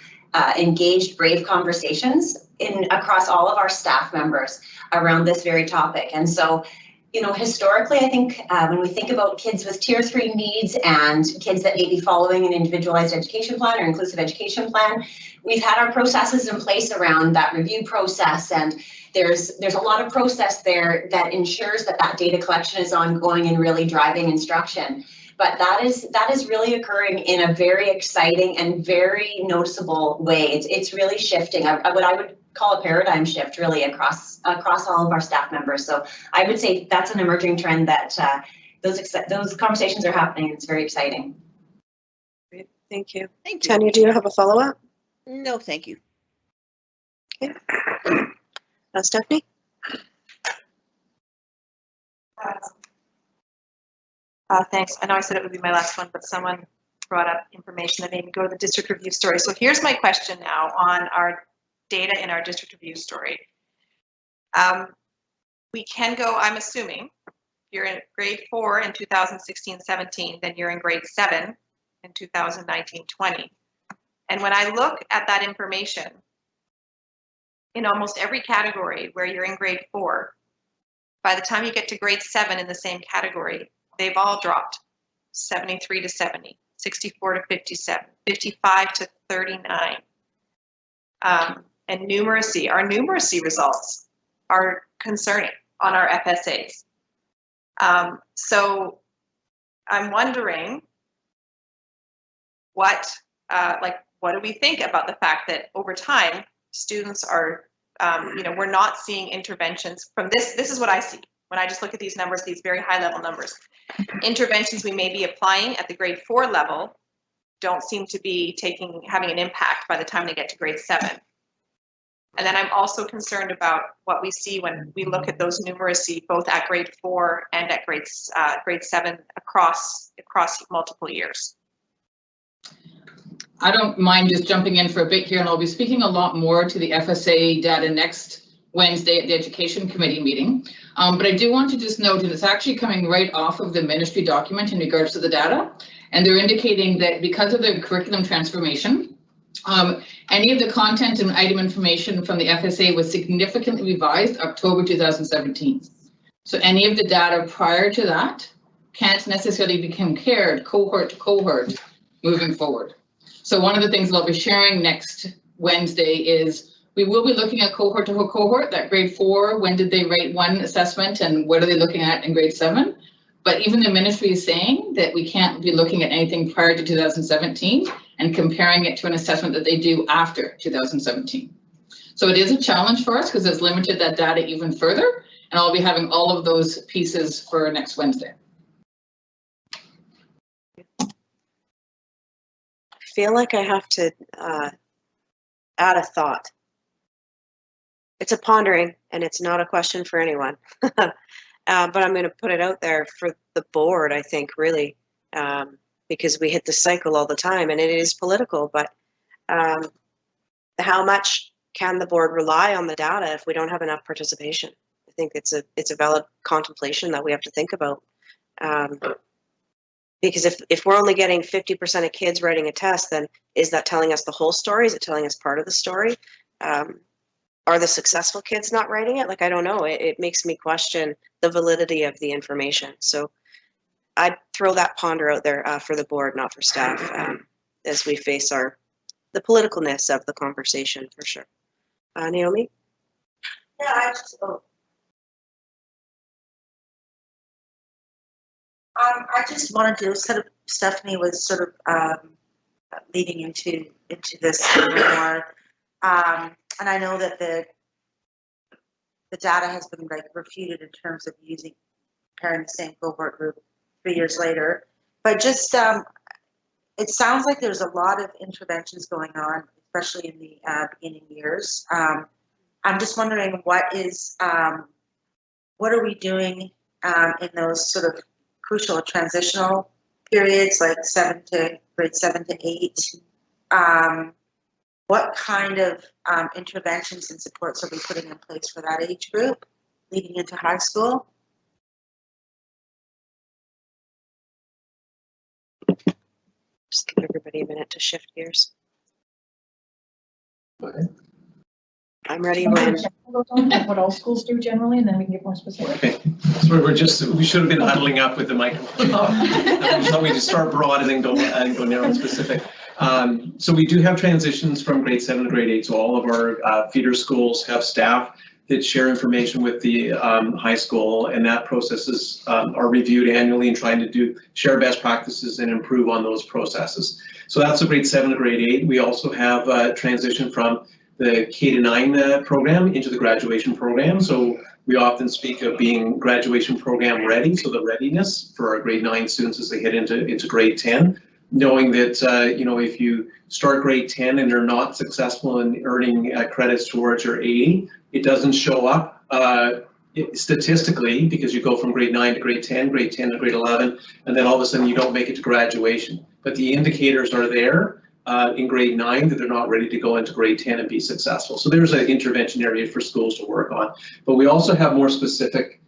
engaged, brave conversations across all of our staff members around this very topic. And so, historically, I think when we think about kids with tier 3 needs and kids that may be following an individualized education plan or inclusive education plan, we've had our processes in place around that review process, and there's a lot of process there that ensures that data collection is ongoing and really driving instruction. But that is really occurring in a very exciting and very noticeable way. It's really shifting. What I would call a paradigm shift really across all of our staff members. So I would say that's an emerging trend that those conversations are happening. It's very exciting. Great, thank you. Thank you. Tanya, do you have a follow-up? No, thank you. Okay. Stephanie? Thanks. I know I said it would be my last one, but someone brought up information that made me go to the district review story. So here's my question now on our data in our district review story. We can go, I'm assuming, you're in grade 4 in 2016-17, then you're in grade 7 in 2019-20. And when I look at that information, in almost every category where you're in grade 4, by the time you get to grade 7 in the same category, they've all dropped 73 to 70, 64 to 57, 55 to 39. And numeracy, our numeracy results are concerning on our FSAs. So I'm wondering what do we think about the fact that over time students are, we're not seeing interventions from this. This is what I see when I just look at these numbers, these very high level numbers. Interventions we may be applying at the grade 4 level don't seem to be having an impact by the time they get to grade 7. And then I'm also concerned about what we see when we look at those numeracy, both at grade 4 and at grade 7 across multiple years. I don't mind just jumping in for a bit here, and I'll be speaking a lot more to the FSA data next Wednesday at the Education Committee meeting. But I do want to just note, and it's actually coming right off of the ministry document in regards to the data, and they're indicating that because of the curriculum transformation, any of the content and item information from the FSA was significantly revised October 2017. So any of the data prior to that can't necessarily be compared cohort to cohort moving forward. So one of the things that I'll be sharing next Wednesday is we will be looking at cohort to cohort, that grade 4, when did they write one assessment and what are they looking at in grade 7? But even the ministry is saying that we can't be looking at anything prior to 2017 and comparing it to an assessment that they do after 2017. So it is a challenge for us because it's limited that data even further, and I'll be having all of those pieces for next Wednesday. I feel like I have to add a thought. It's a pondering, and it's not a question for anyone. But I'm going to put it out there for the board, I think, really, because we hit the cycle all the time, and it is political. But how much can the board rely on the data if we don't have enough participation? I think it's a valid contemplation that we have to think about. Because if we're only getting 50% of kids writing a test, then is that telling us the whole story? Is it telling us part of the story? Are the successful kids not writing it? Like, I don't know. It makes me question the validity of the information. So I'd throw that ponder out there for the board, not for staff, as we face the politicalness of the conversation, for sure. Naomi? Yeah, I just wanted to sort of, Stephanie was sort of leading into this a little more. And I know that the data has been like refuted in terms of comparing the same cohort group 3 years later. But just, it sounds like there's a lot of interventions going on, especially in the beginning years. I'm just wondering what are we doing in those sort of crucial transitional periods, like grade 7 to 8. What kind of interventions and supports are we putting in place for that age group leading into high school? Just give everybody a minute to shift gears. I'm ready when. What all schools do generally, and then we can get more specific. Okay, so we should have been huddling up with the microphone. We thought we'd just start broad and then go narrow and specific. So we do have transitions from grade 7 to grade 8. So all of our feeder schools have staff that share information with the high school, and that processes are reviewed annually and trying to share best practices and improve on those processes. So that's the grade 7 to grade 8. We also have transition from the K-9 program into the graduation program. So we often speak of being graduation program ready, so the readiness for our grade 9 students as they head into grade 10. knowing that, you know, if you start grade 10 and are not successful in earning credits towards your 80, it doesn't show up statistically, because you go from grade 9 to grade 10 to grade 11, and then all of a sudden you don't make it to graduation. But the indicators are there in grade 9 that they're not ready to go into grade 10 and be successful. So there's an intervention area for schools to work on. But we also have more specific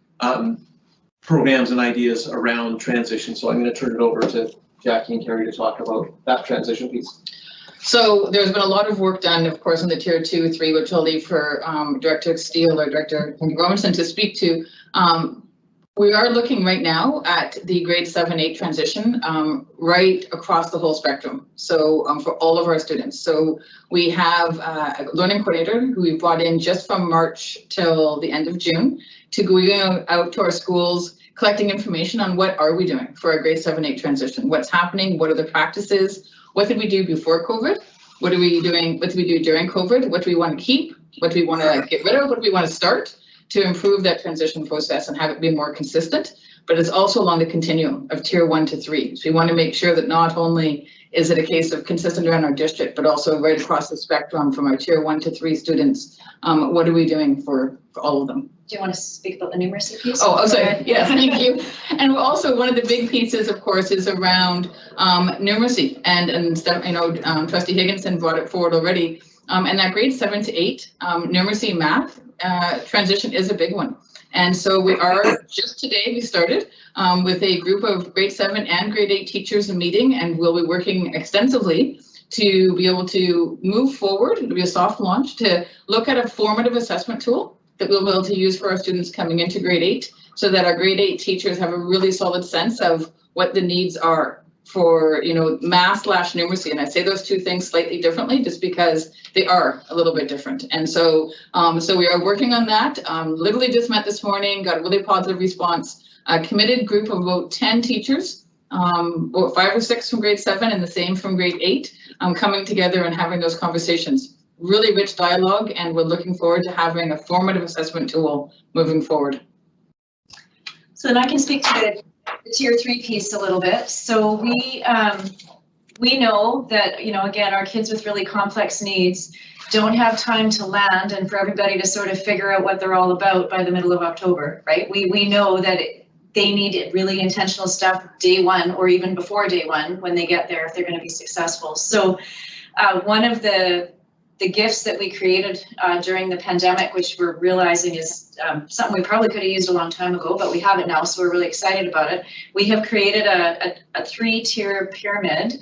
programs and ideas around transition. So I'm going to turn it over to Jackie and Carrie to talk about that transition piece. So there's been a lot of work done, of course, in the tier 2, 3, which I'll leave for Director Steele or Director Robinson to speak to. We are looking right now at the grade 7, 8 transition right across the whole spectrum. So for all of our students. So we have a learning coordinator who we brought in just from March till the end of June to go out to our schools, collecting information on what are we doing for our grade 7, 8 transition, what's happening, what are the practices, what did we do before COVID, what are we doing, what did we do during COVID, what do we want to keep, what do we want to get rid of, what do we want to start to improve that transition process and have it be more consistent. But it's also along the continuum of tier 1 to 3. So we want to make sure that not only is it a case of consistent around our district, but also right across the spectrum from our tier 1 to 3 students. What are we doing for all of them? Do you want to speak about the numeracy piece? Oh, sorry. Yes, thank you. And also one of the big pieces, of course, is around numeracy. And you know, Trustee Higginson brought it forward already. And that grade 7 to 8 numeracy math transition is a big one. And so we are, just today we started with a group of grade 7 and grade 8 teachers in meeting, and we'll be working extensively to be able to move forward. It'll be a soft launch to look at a formative assessment tool that we'll be able to use for our students coming into grade 8, so that our grade 8 teachers have a really solid sense of what the needs are for, you know, math / numeracy. And I say those two things slightly differently just because they are a little bit different. And so so we are working on that. Literally just met this morning, got a really positive response. A committed group of about 10 teachers, about 5 or 6 from grade 7 and the same from grade 8, coming together and having those conversations. Really rich dialogue, and we're looking forward to having a formative assessment tool moving forward. So then I can speak to the tier 3 piece a little bit. So we know that, you know, again, our kids with really complex needs don't have time to land and for everybody to sort of figure out what they're all about by the middle of October, right? We know that they need really intentional stuff day 1 or even before day 1 when they get there if they're going to be successful. So one of the gifts that we created during the pandemic, which we're realizing is something we probably could have used a long time ago, but we have it now, so we're really excited about it. We have created a 3-tier pyramid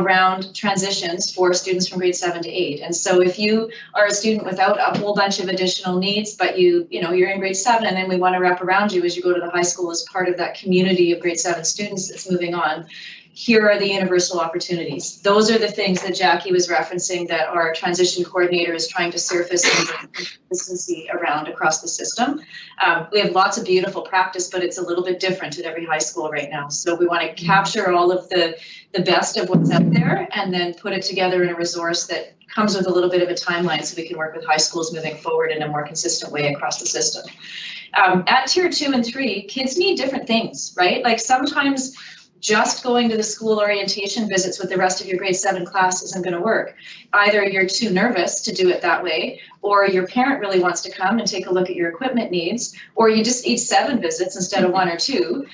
around transitions for students from grade 7 to 8. And so if you are a student without a whole bunch of additional needs, but you know, you're in grade 7 and then we want to wrap around you as you go to the high school as part of that community of grade 7 students that's moving on, here are the universal opportunities. Those are the things that Jackie was referencing that our transition coordinator is trying to surface consistency around across the system. We have lots of beautiful practice, but it's a little bit different at every high school right now. So we want to capture all of the best of what's out there and then put it together in a resource that comes with a little bit of a timeline so we can work with high schools moving forward in a more consistent way across the system. At tier 2 and 3, kids need different things, right? Like sometimes just going to the school orientation visits with the rest of your grade 7 class isn't going to work. Either you're too nervous to do it that way, or your parent really wants to come and take a look at your equipment needs, or you just need 7 visits instead of 1 or 2.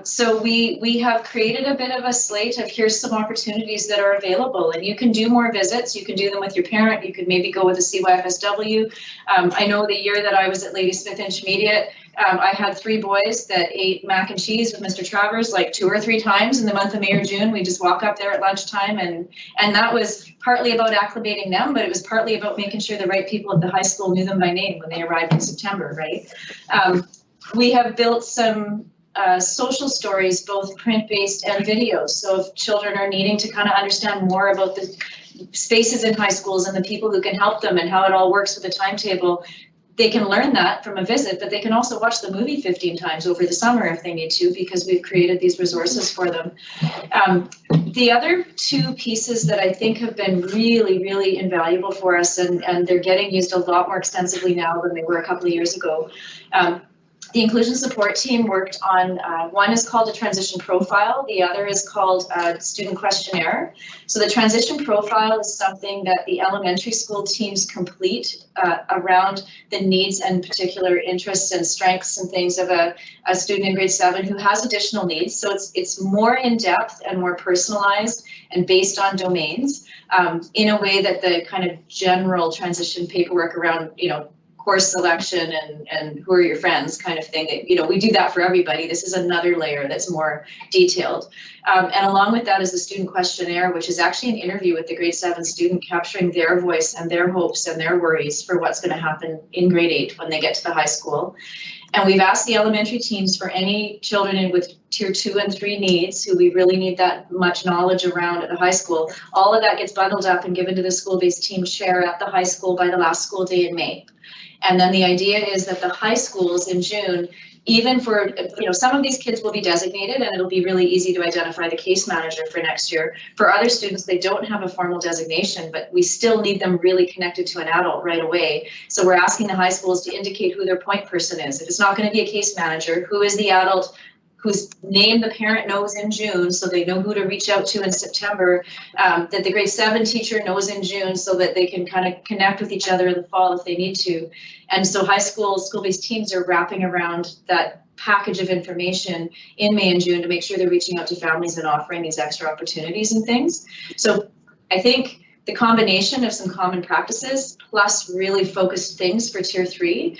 So we have created a bit of a slate of here's some opportunities that are available, and you can do more visits. You can do them with your parent. You could maybe go with a CYFSW. I know the year that I was at Lady Smith Intermediate, I had 3 boys that ate mac and cheese with Mr. Travers like 2 or 3 times in the month of May or June. We just walk up there at lunchtime, and that was partly about acclimating them, but it was partly about making sure the right people at the high school knew them by name when they arrived in September, right? We have built some social stories, both print-based and videos. So if children are needing to kind of understand more about the spaces in high schools and the people who can help them and how it all works with the timetable, they can learn that from a visit, but they can also watch the movie 15 times over the summer if they need to, because we've created these resources for them. The other 2 pieces that I think have been really, really invaluable for us, and they're getting used a lot more extensively now than they were a couple of years ago. The inclusion support team worked on, one is called a transition profile, the other is called a student questionnaire. So the transition profile is something that the elementary school teams complete around the needs and particular interests and strengths and things of a student in grade 7 who has additional needs. So it's more in depth and more personalized and based on domains in a way that the kind of general transition paperwork around, course selection and who are your friends kind of thing that, we do that for everybody. This is another layer that's more detailed. And along with that is the student questionnaire, which is actually an interview with the grade 7 student capturing their voice and their hopes and their worries for what's going to happen in grade 8 when they get to the high school. And we've asked the elementary teams for any children with tier 2 and 3 needs who we really need that much knowledge around at the high school. All of that gets bundled up and given to the school-based team chair at the high school by the last school day in May. And then the idea is that the high schools in June, even for, some of these kids will be designated and it'll be really easy to identify the case manager for next year. For other students, they don't have a formal designation, but we still need them really connected to an adult right away. So we're asking the high schools to indicate who their point person is. If it's not going to be a case manager, who is the adult whose name the parent knows in June, so they know who to reach out to in September, that the grade 7 teacher knows in June so that they can kind of connect with each other in the fall if they need to. And so high school, school-based teams are wrapping around that package of information in May and June to make sure they're reaching out to families and offering these extra opportunities and things. So I think the combination of some common practices plus really focused things for tier 3,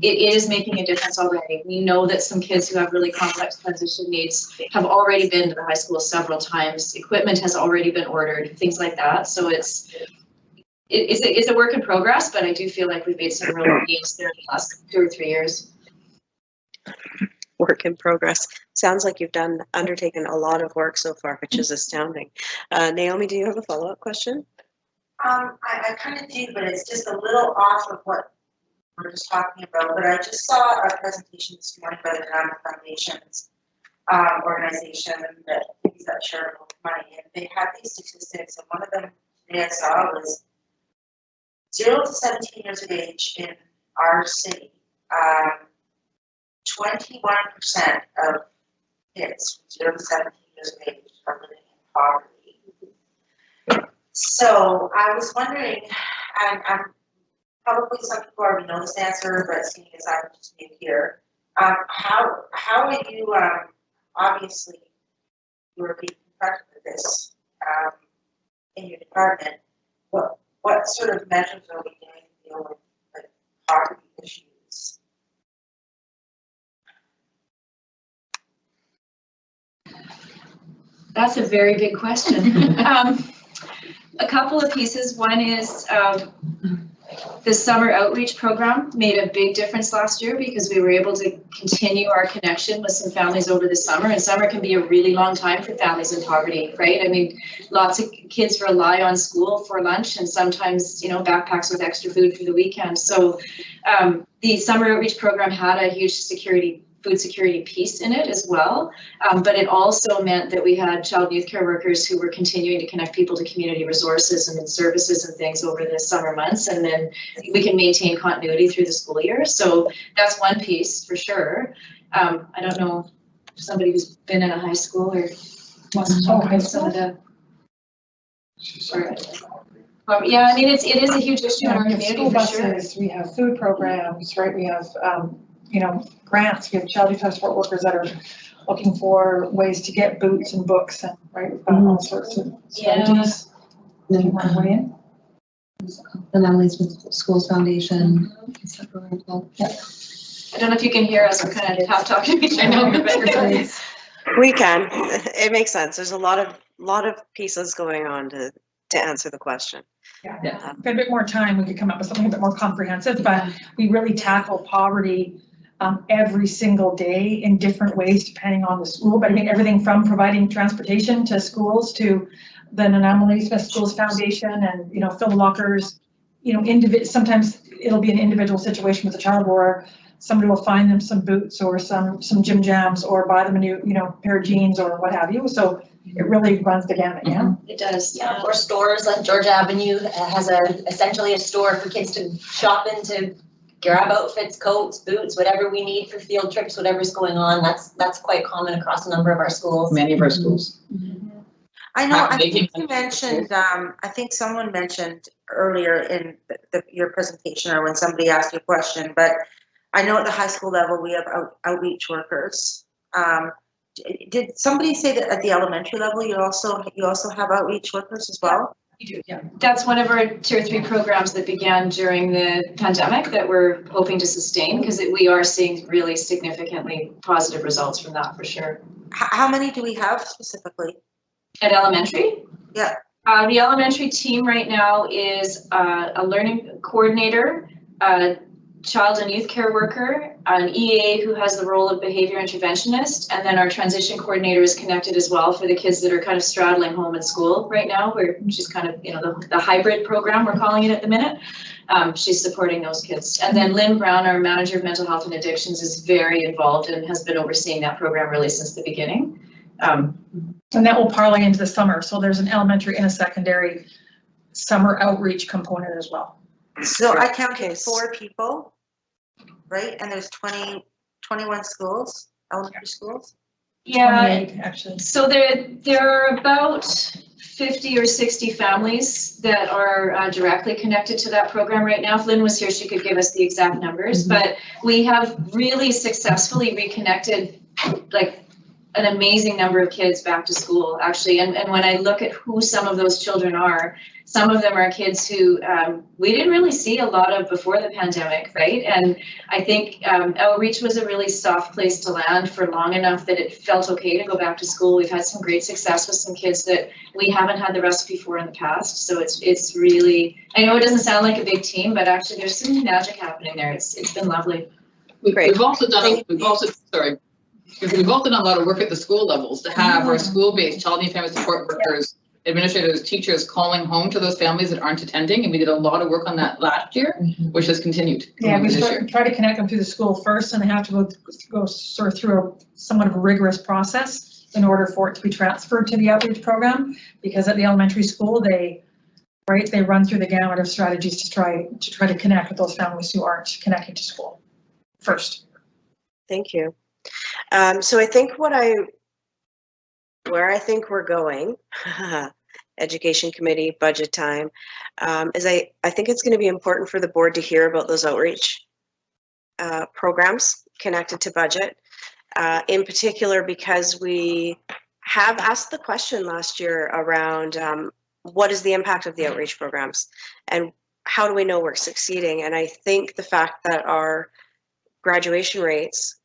it is making a difference already. We know that some kids who have really complex transition needs have already been to the high school several times. Equipment has already been ordered, things like that. So it's a work in progress, but I do feel like we've made some real gains there in the last 2 or 3 years. Work in progress. Sounds like you've undertaken a lot of work so far, which is astounding. Naomi, do you have a follow-up question? I kind of do, but it's just a little off of what we're just talking about. But I just saw a presentation this morning by the Diamond Foundation's organization that gives out charitable money, and they had these statistics, and one of them today I saw was 0 to 17 years of age in our city. 21% of kids from 0 to 17 years of age are living in poverty. So I was wondering, and probably some people already know this answer, but seeing as I'm just new here, how are you, obviously you are being confronted with this in your department, what sort of measures are we doing to deal with the poverty issues? That's a very big question. A couple of pieces. One is the summer outreach program made a big difference last year because we were able to continue our connection with some families over the summer, and summer can be a really long time for families in poverty, right? I mean, lots of kids rely on school for lunch and sometimes, backpacks with extra food for the weekend. So the summer outreach program had a huge food security piece in it as well, but it also meant that we had child and youth care workers who were continuing to connect people to community resources and services and things over the summer months, and then we can maintain continuity through the school year. So that's one piece for sure. I don't know if somebody who's been in a high school or wants to talk about some of the. Yeah, I mean, it is a huge issue in our community for sure. We have food programs, right? We have grants. We have child youth support workers that are looking for ways to get boots and books, and right, we've got all sorts of strategies. Do you want to weigh in? Anomalies with Schools Foundation. Yeah. I don't know if you can hear us. We're kind of half talking to each other. We can. It makes sense. There's a lot of pieces going on to answer the question. Yeah. If we had a bit more time, we could come up with something a bit more comprehensive, but we really tackle poverty every single day in different ways depending on the school. But I mean, everything from providing transportation to schools to the Anomalies with Schools Foundation and, fill lockers, sometimes it'll be an individual situation with a child where somebody will find them some boots or some gym jams or buy them a new, pair of jeans or what have you. So it really runs the gamut, yeah? It does. Yeah, or stores like Georgia Avenue has essentially a store for kids to shop in to grab outfits, coats, boots, whatever we need for field trips, whatever's going on. That's quite common across a number of our schools. Many of our schools. I know, I They think can- you mentioned, I think someone mentioned earlier in your presentation or when somebody asked you a question, but I know at the high school level, we have outreach workers. Did somebody say that at the elementary level, you also have outreach workers as well? You do, yeah. That's one of our tier 3 programs that began during the pandemic that we're hoping to sustain because we are seeing really significantly positive results from that for sure. How many do we have specifically? At elementary? Yeah. The elementary team right now is a learning coordinator, a child and youth care worker, an EA who has the role of behavior interventionist, and then our transition coordinator is connected as well for the kids that are kind of straddling home and school right now, which is kind of, you know, the hybrid program we're calling it at the minute. She's supporting those kids. And then Lynn Brown, our manager of mental health and addictions, is very involved and has been overseeing that program really since the beginning. And that will parlay into the summer. So there's an elementary and a secondary summer outreach component as well. So I counted 4 people, right? And there's 21 schools, elementary schools? Yeah. 28, actually. So there are about 50 or 60 families that are directly connected to that program right now. If Lynn was here, she could give us the exact numbers, but we have really successfully reconnected like an amazing number of kids back to school, actually. And when I look at who some of those children are, some of them are kids who we didn't really see a lot of before the pandemic, right? And I think outreach was a really soft place to land for long enough that it felt okay to go back to school. We've had some great success with some kids that we haven't had the recipe for in the past. So it's really, I know it doesn't sound like a big team, but actually there's some magic happening there. It's been lovely. Great. We've also done a lot of work at the school levels to have our school-based child and family support workers, administrators, teachers calling home to those families that aren't attending. And we did a lot of work on that last year, which has continued. Yeah, we try to connect them through the school first, and they have to go sort of through somewhat of a rigorous process in order for it to be transferred to the outreach program. Because at the elementary school, they run through the gamut of strategies to try to connect with those families who aren't connecting to school first. Thank you. So I think where I think we're going, Education Committee, budget time, is I think it's going to be important for the board to hear about those outreach programs connected to budget, in particular because we have asked the question last year around what is the impact of the outreach programs and how do we know we're succeeding? And I think the fact that our graduation rates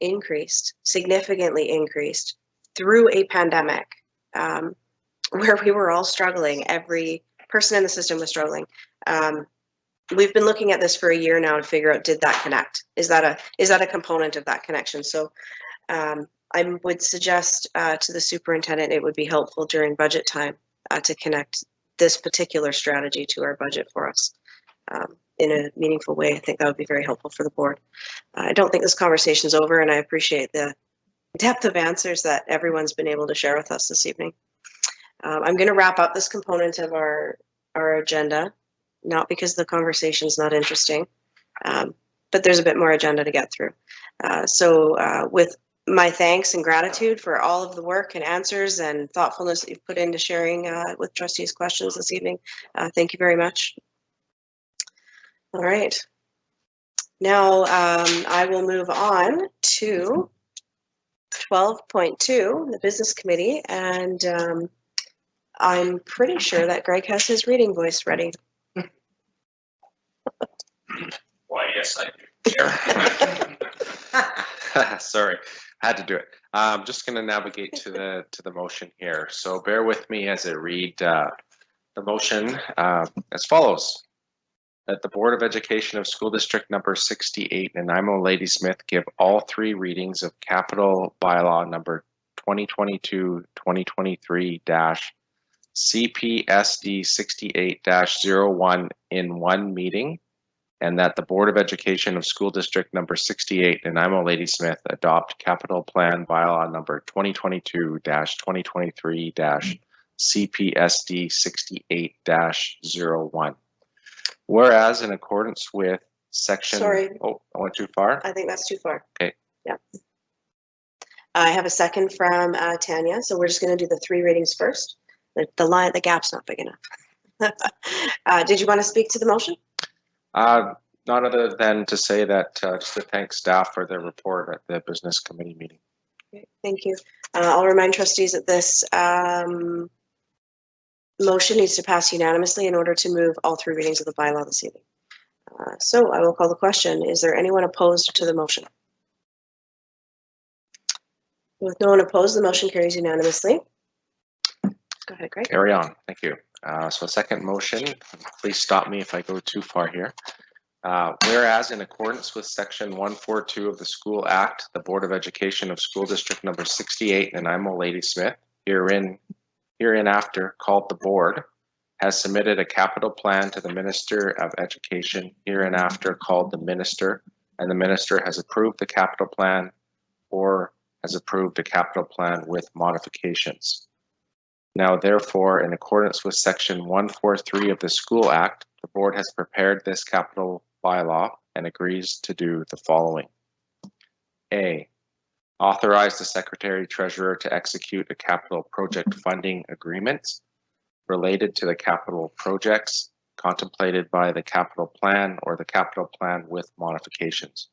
significantly increased through a pandemic where we were all struggling. Every person in the system was struggling. We've been looking at this for a year now to figure out, did that connect? Is that a component of that connection? So I would suggest to the superintendent, it would be helpful during budget time to connect this particular strategy to our budget for us. In a meaningful way. I think that would be very helpful for the board. I don't think this conversation's over, and I appreciate the depth of answers that everyone's been able to share with us this evening. I'm going to wrap up this component of our agenda, not because the conversation's not interesting, but there's a bit more agenda to get through. So with my thanks and gratitude for all of the work and answers and thoughtfulness that you've put into sharing with trustees' questions this evening, thank you very much. All right. Now I will move on to 12.2, the business committee, and I'm pretty sure that Greg has his reading voice ready. Why, yes, I do. Sorry, I had to do it. I'm just going to navigate to the motion here. So bear with me as I read the motion as follows. That the Board of Education of School District number 68, Nanaimo Ladysmith, give all 3 readings of Capital Bylaw number 2022-2023-CPSD 68-01 in one meeting, and that the Board of Education of School District number 68, Nanaimo Ladysmith, adopt Capital Plan Bylaw number 2022-2023-CPSD 68-01. Whereas in accordance with section. Sorry. Oh, I went too far? I think that's too far. Okay. Yeah. I have a second from Tanya, so we're just going to do the 3 readings first. The gap's not big enough. Did you want to speak to the motion? Not other than to say that, just to thank staff for their report at the business committee meeting. Okay, thank you. I'll remind trustees that this motion needs to pass unanimously in order to move all 3 readings of the bylaw this evening. So I will call the question. Is there anyone opposed to the motion? With no one opposed, the motion carries unanimously. Go ahead, Greg. Carry on. Thank you. So second motion, please stop me if I go too far here. Whereas in accordance with section 142 of the School Act, the Board of Education of School District number 68, and I'm Lady Smith, hereinafter called the board, has submitted a capital plan to the Minister of Education, hereinafter called the Minister, and the Minister has approved the capital plan or has approved a capital plan with modifications. Now, therefore, in accordance with section 143 of the School Act, the board has prepared this capital bylaw and agrees to do the following. A, authorize the Secretary Treasurer to execute a capital project funding agreement related to the capital projects contemplated by the capital plan or the capital plan with modifications.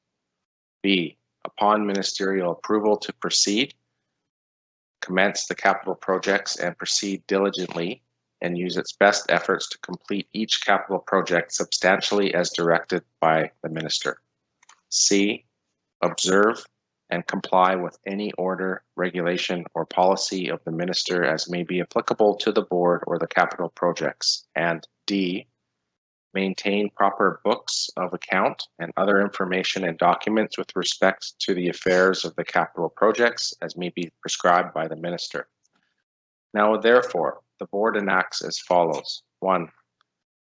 B, upon ministerial approval to proceed, commence the capital projects and proceed diligently and use its best efforts to complete each capital project substantially as directed by the Minister. C, observe and comply with any order, regulation, or policy of the Minister as may be applicable to the board or the capital projects. And D, maintain proper books of account and other information and documents with respect to the affairs of the capital projects as may be prescribed by the Minister. Now, therefore, the board enacts as follows. 1,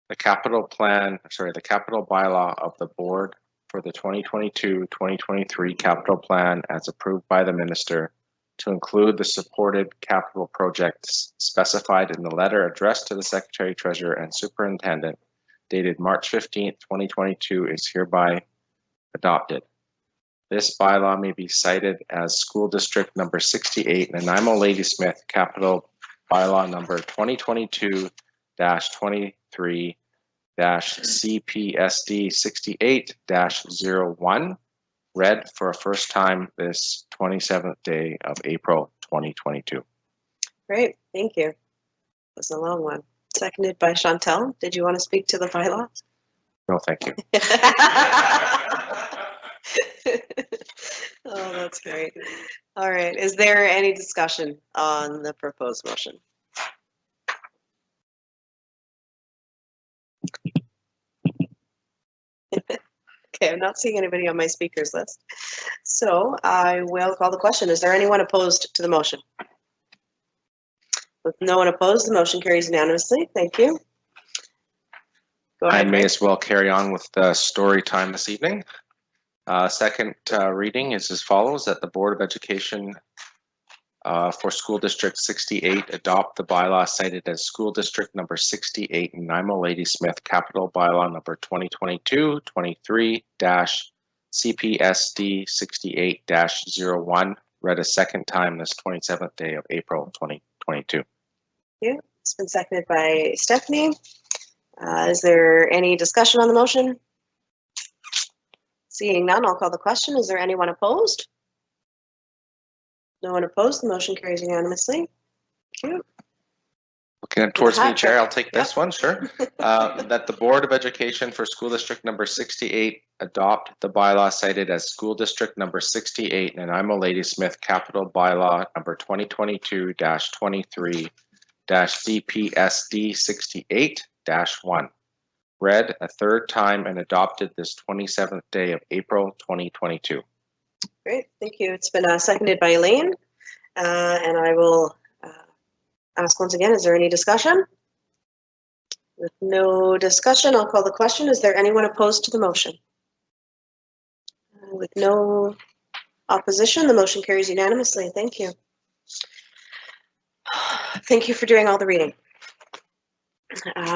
the capital bylaw of the board for the 2022-2023 capital plan as approved by the Minister to include the supported capital projects specified in the letter addressed to the Secretary Treasurer and Superintendent dated March 15th, 2022 is hereby adopted. This bylaw may be cited as School District number 68 Nanaimo Ladysmith Capital Bylaw number 2022-23 CPSD 68-01, read for a first time this 27th day of April 2022. Great, thank you. That's a long one. Seconded by Chantel. Did you want to speak to the bylaw? No, thank you. Oh, that's great. All right, is there any discussion on the proposed motion? Okay, I'm not seeing anybody on my speakers list. So I will call the question. Is there anyone opposed to the motion? With no one opposed, the motion carries unanimously. Thank you. Go ahead, I may Greg. as well carry on with the story time this evening. Second reading is as follows, that the Board of Education for School District 68 adopt the bylaw cited as School District number 68 Nanaimo Ladysmith Capital Bylaw number 2022-23 CPSD 68-01, read a second time this 27th day of April 2022. Thank you. It's been seconded by Stephanie. Is there any discussion on the motion? Seeing none, I'll call the question. Is there anyone opposed? No one opposed. The motion carries unanimously. Thank you. Looking towards me, Chair, I'll take this one, sure. That the Board of Education for School District number 68 adopt the bylaw cited as School District number 68 Nanaimo Ladysmith Capital Bylaw number 2022-23 CPSD 68-1. Read a third time and adopted this 27th day of April 2022. Great, thank you. It's been seconded by Elaine, and I will ask once again, is there any discussion? With no discussion, I'll call the question. Is there anyone opposed to the motion? With no opposition, the motion carries unanimously. Thank you. Thank you for doing all the reading.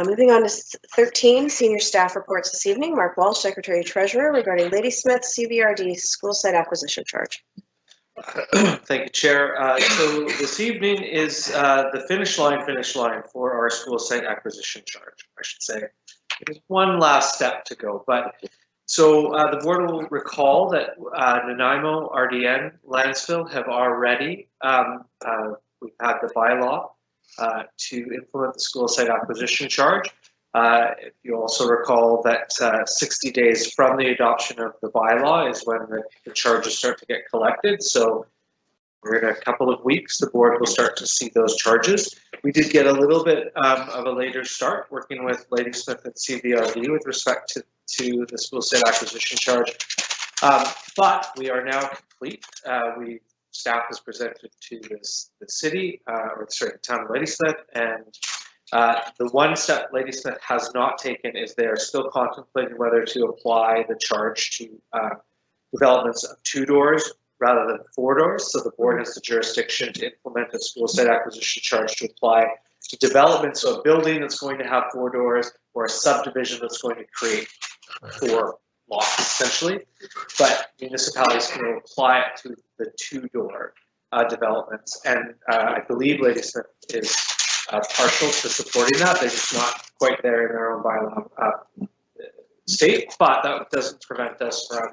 Moving on to 13, senior staff reports this evening. Mark Walsh, Secretary Treasurer, regarding Ladysmith CVRD school site acquisition charge. Thank you, Chair. So this evening is the finish line for our school site acquisition charge, I should say. There's one last step to go, but so the board will recall that Nanaimo, RDN, Lansville have already, we've had the bylaw to implement the school site acquisition charge. If you also recall that 60 days from the adoption of the bylaw is when the charges start to get collected. So we're in a couple of weeks, the board will start to see those charges. We did get a little bit of a later start working with Ladysmith and CVRD with respect to the school site acquisition charge. But we are now complete. Staff has presented to the city, or sorry, the town of Ladysmith, and the one step Ladysmith has not taken is they are still contemplating whether to apply the charge to developments of 2 doors rather than 4 doors. So the board has the jurisdiction to implement a school site acquisition charge to apply to developments of a building that's going to have 4 doors or a subdivision that's going to create 4 lots essentially. But municipalities can apply it to the 2-door developments. And I believe Ladysmith is partial to supporting that. They're just not quite there in their own bylaw state, but that doesn't prevent us from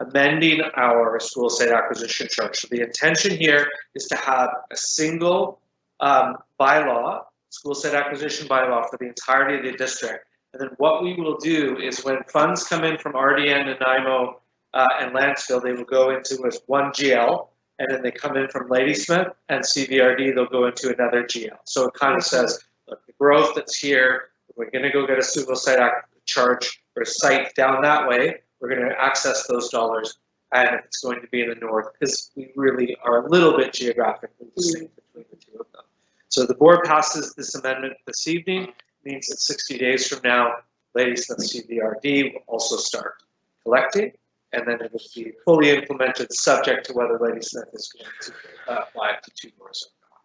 amending our school site acquisition charge. So the intention here is to have a single bylaw, school site acquisition bylaw for the entirety of the district. And then what we will do is when funds come in from RDN, Nanaimo, and Lansville, they will go into one GL. And then they come in from Ladysmith and CVRD, they'll go into another GL. So it kind of says, look, the growth that's here, we're going to go get a single site charge or site down that way. We're going to access those dollars, and it's going to be in the north because we really are a little bit geographically distinct between the two of them. So the board passes this amendment this evening, means that 60 days from now, Ladysmith CVRD will also start collecting. And then it will be fully implemented, subject to whether Ladysmith is going to apply it to 2 doors or not.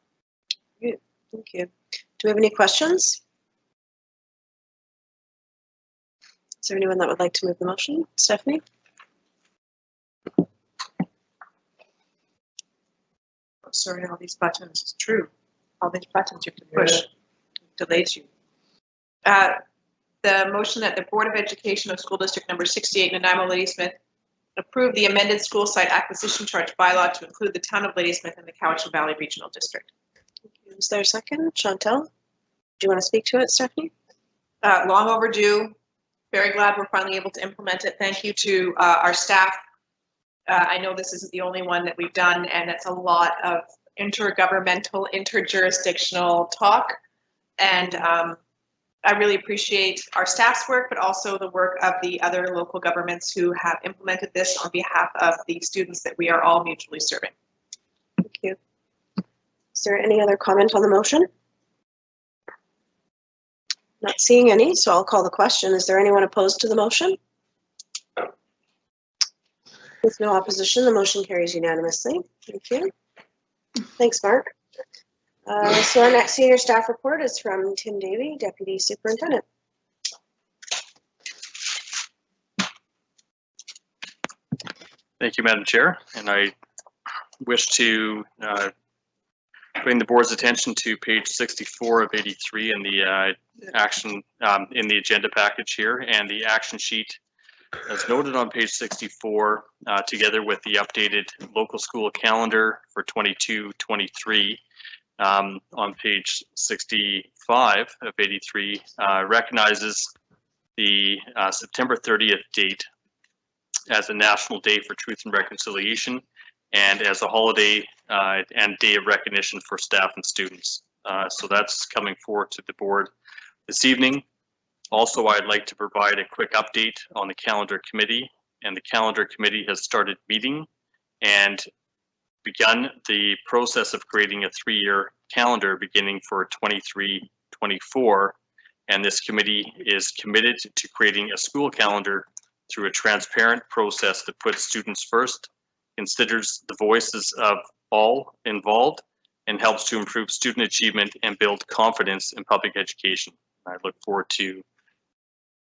Good. Thank you. Do we have any questions? Is there anyone that would like to move the motion? Stephanie? I'm sorry, all these buttons. It's true. All these buttons you have to push. Delays you. The motion that the Board of Education of School District Number 68, Nanaimo, Ladysmith, approve the amended school site acquisition charge bylaw to include the town of Ladysmith and the Cowichan Valley Regional District. Is there a second? Chantel? Do you want to speak to it, Stephanie? Long overdue. Very glad we're finally able to implement it. Thank you to our staff. I know this isn't the only one that we've done, and it's a lot of intergovernmental, interjurisdictional talk. And I really appreciate our staff's work, but also the work of the other local governments who have implemented this on behalf of the students that we are all mutually serving. Thank you. Is there any other comment on the motion? Not seeing any, so I'll call the question. Is there anyone opposed to the motion? With no opposition, the motion carries unanimously. Thank you. Thanks, Mark. So our next senior staff report is from Tim Davey, Deputy Superintendent. Thank you, Madam Chair, and I wish to bring the board's attention to page 64 of 83 in the action in the agenda package here, and the action sheet as noted on page 64, together with the updated local school calendar for 22-23. On page 65 of 83 recognizes the September 30th date as a National Day for Truth and Reconciliation and as a holiday and day of recognition for staff and students. So that's coming forward to the board this evening. Also, I'd like to provide a quick update on the calendar committee, and the calendar committee has started meeting and begun the process of creating a 3-year calendar beginning for 23-24, and this committee is committed to creating a school calendar through a transparent process that puts students first, considers the voices of all involved, and helps to improve student achievement and build confidence in public education. I look forward to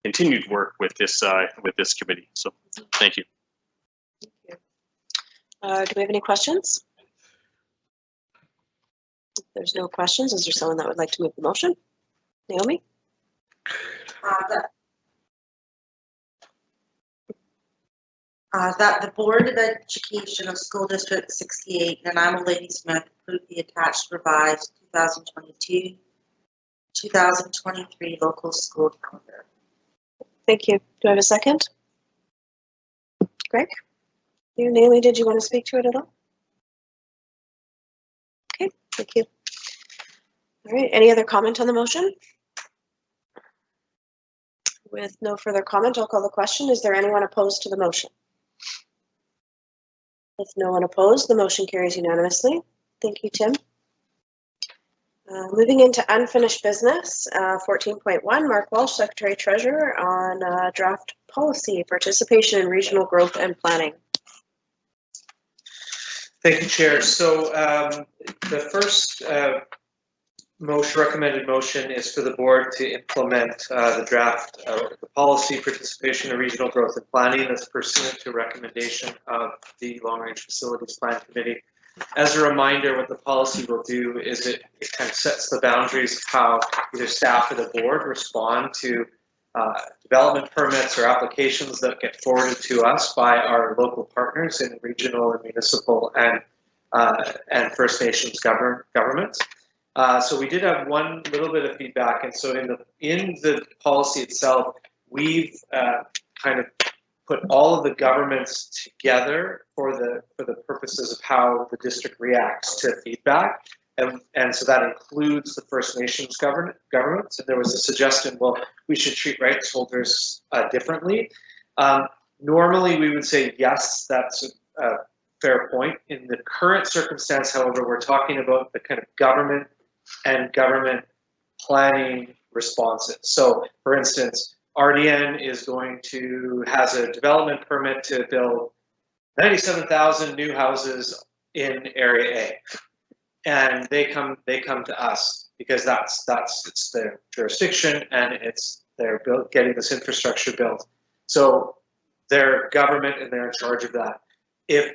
continued work with this committee. So thank you. Do we have any questions? If there's no questions, is there someone that would like to move the motion? Naomi? That the Board of Education of School District 68, Nanaimo Lady Smith, approve the attached revised 2022-2023 local school calendar. Thank you. Do I have a second? Greg? You, Naomi, did you want to speak to it at all? Okay, thank you. All right, any other comment on the motion? With no further comment, I'll call the question. Is there anyone opposed to the motion? With no one opposed, the motion carries unanimously. Thank you, Tim. Moving into unfinished business, 14.1, Mark Walsh, Secretary Treasurer, on draft policy, participation in regional growth and planning. Thank you, Chair. So the first recommended motion is for the board to implement the draft the policy, participation in regional growth and planning that's pursuant to recommendation of the Long Range Facilities Plan Committee. As a reminder, what the policy will do is it kind of sets the boundaries of how either staff or the board respond to development permits or applications that get forwarded to us by our local partners in regional and municipal and First Nations governments. So we did have one little bit of feedback, and so in the policy itself, we've kind of put all of the governments together for the purposes of how the district reacts to feedback, and so that includes the First Nations governments. And there was a suggestion, well, we should treat rights holders differently. Normally, we would say yes, that's a fair point. In the current circumstance, however, we're talking about the kind of government and government planning responses. So, for instance, RDN has a development permit to build 97,000 new houses in Area A, and they come to us because it's their jurisdiction and they're getting this infrastructure built. So they're government and they're in charge of that. If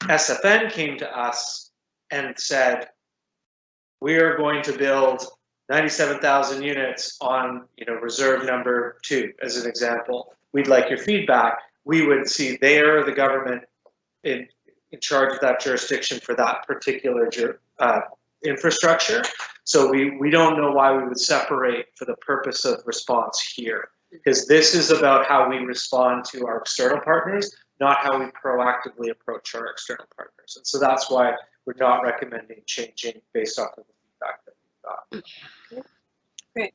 SFN came to us and said, we are going to build 97,000 units on, reserve number 2, as an example. We'd like your feedback. We would see they are the government in charge of that jurisdiction for that particular infrastructure. So we don't know why we would separate for the purpose of response here, because this is about how we respond to our external partners, not how we proactively approach our external partners. And so that's why we're not recommending changing based off of the feedback that we've got. Okay. Great.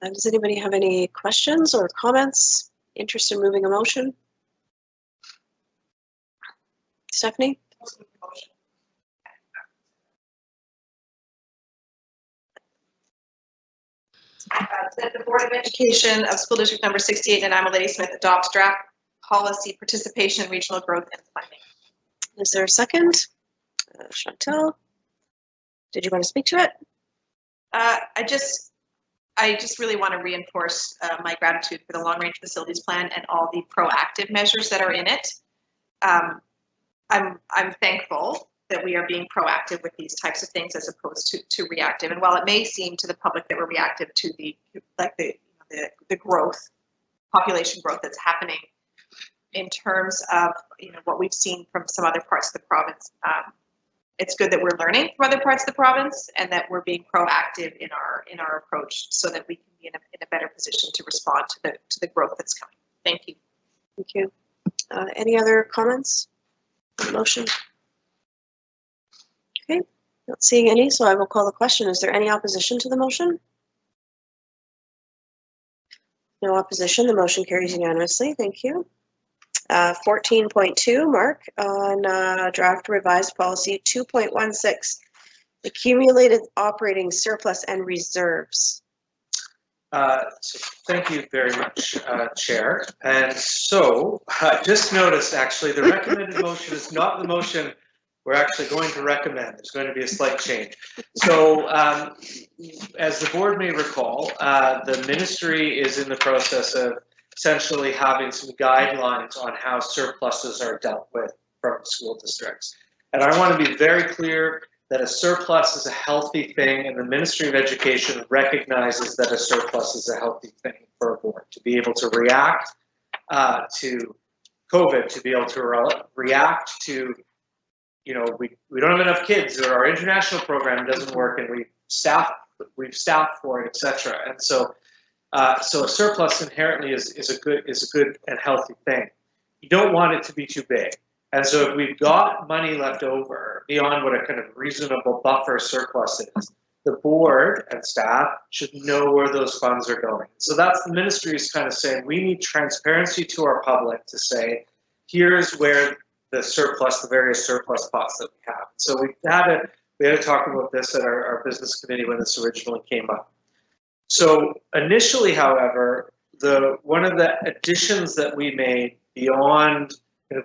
Does anybody have any questions or comments? Interest in moving a motion? Stephanie? That the Board of Education of School District number 68, Nanaimo Lady Smith, adopts draft policy, participation in regional growth and planning. Is there a second? Chantel, did you want to speak to it? I just really want to reinforce my gratitude for the Long Range Facilities Plan and all the proactive measures that are in it. I'm thankful that we are being proactive with these types of things as opposed to reactive. And while it may seem to the public that we're reactive to the growth, population growth that's happening in terms of what we've seen from some other parts of the province, it's good that we're learning from other parts of the province and that we're being proactive in our approach so that we can be in a better position to respond to the growth that's coming. Thank you. Thank you. Any other comments on the motion? Okay, not seeing any, so I will call the question. Is there any opposition to the motion? No opposition. The motion carries unanimously. Thank you. 14.2, Mark, on draft revised policy 2.16, accumulated operating surplus and reserves. So thank you very much, Chair. And so I just noticed, actually, the recommended motion is not the motion We're actually going to recommend. There's going to be a slight change. So as the board may recall, the ministry is in the process of essentially having some guidelines on how surpluses are dealt with from school districts. And I want to be very clear that a surplus is a healthy thing, and the Ministry of Education recognizes that a surplus is a healthy thing for a board to be able to react to COVID, to be able to react to, you know, we don't have enough kids, or our international program doesn't work, and we've staffed for it, etc. And so, so a surplus inherently is a good and healthy thing. You don't want it to be too big. And so if we've got money left over beyond what a kind of reasonable buffer surplus is, the board and staff should know where those funds are going. So that's the ministry is kind of saying, we need transparency to our public to say, here's where the surplus, the various surplus pots that we have. So we had to talk about this at our business committee when this originally came up. So initially, however, one of the additions that we made beyond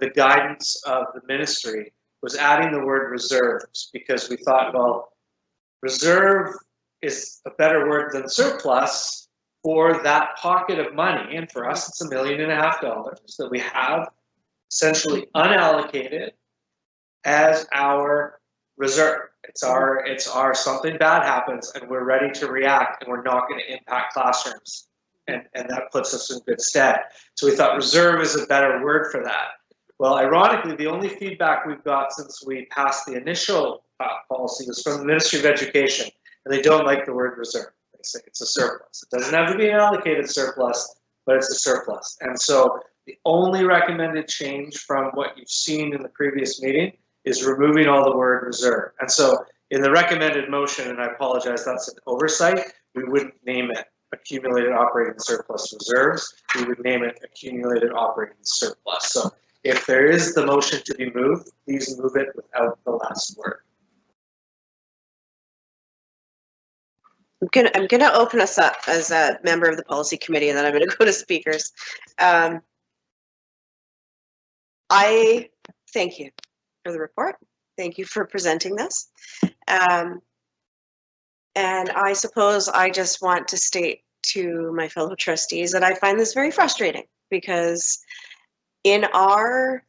the guidance of the ministry was adding the word reserves, because we thought, well, reserve is a better word than surplus for that pocket of money. And for us, it's $1.5 million that we have essentially unallocated as our reserve. It's our something bad happens and we're ready to react, and we're not going to impact classrooms. And that puts us in good stead. So we thought reserve is a better word for that. Well, ironically, the only feedback we've got since we passed the initial policy was from the Ministry of Education, and they don't like the word reserve. They say it's a surplus. It doesn't have to be an allocated surplus, but it's a surplus. And so the only recommended change from what you've seen in the previous meeting is removing all the word reserve. And so in the recommended motion, and I apologize, that's an oversight, we wouldn't name it accumulated operating surplus reserves. We would name it accumulated operating surplus. So if there is the motion to be moved, please move it without the last word. I'm gonna open us up as a member of the policy committee, and then I'm gonna go to speakers. I thank you for the report. Thank you for presenting this. And I suppose I just want to state to my fellow trustees that I find this very frustrating, because in our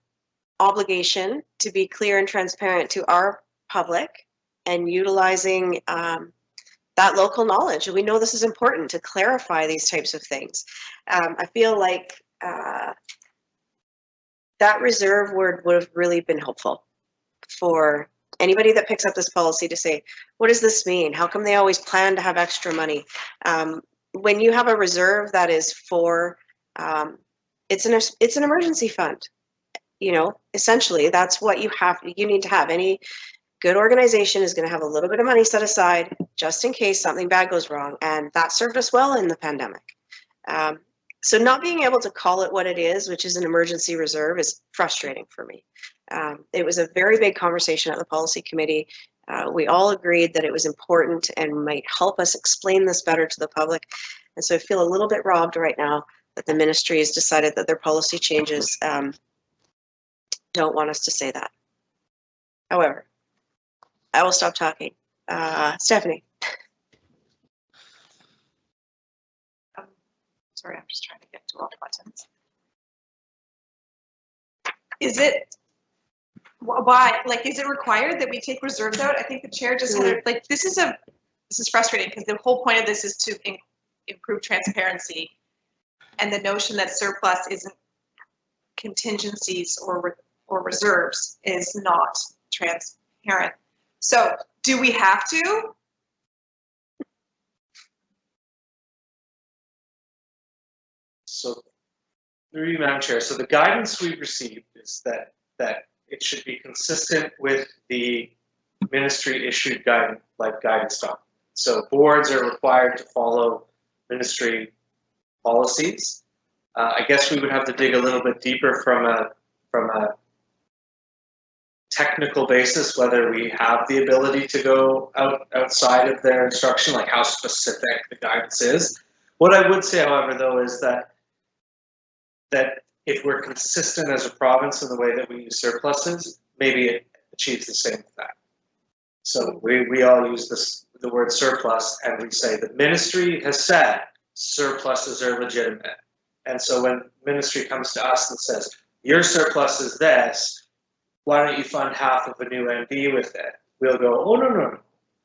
obligation to be clear and transparent to our public and utilizing that local knowledge, and we know this is important to clarify these types of things. I feel like that reserve word would have really been helpful for anybody that picks up this policy to say, what does this mean? How come they always plan to have extra money? When you have a reserve that is for, it's an emergency fund. You know, essentially, that's what you need to have. Any good organization is going to have a little bit of money set aside just in case something bad goes wrong, and that served us well in the pandemic. So not being able to call it what it is, which is an emergency reserve, is frustrating for me. It was a very big conversation at the policy committee. We all agreed that it was important and might help us explain this better to the public. And so I feel a little bit robbed right now that the ministry has decided that their policy changes don't want us to say that. However, I will stop talking. Stephanie. Sorry, I'm just trying to get to all the buttons. Is it, why, like, is it required that we take reserves out? I think the chair just had a, like, this is frustrating, because the whole point of this is to improve transparency, and the notion that surplus isn't contingencies or reserves is not transparent. So do we have to? So, through you, Madam Chair, so the guidance we've received is that it should be consistent with the ministry issued guidance document. So boards are required to follow ministry policies. I guess we would have to dig a little bit deeper from a technical basis, whether we have the ability to go outside of their instruction, like how specific the guidance is. What I would say, however, though, is that if we're consistent as a province in the way that we use surpluses, maybe it achieves the same effect. So we all use the word surplus, and we say the ministry has said surpluses are legitimate. And so when ministry comes to us and says, your surplus is this, why don't you fund half of a new MB with it? We'll go, oh, no.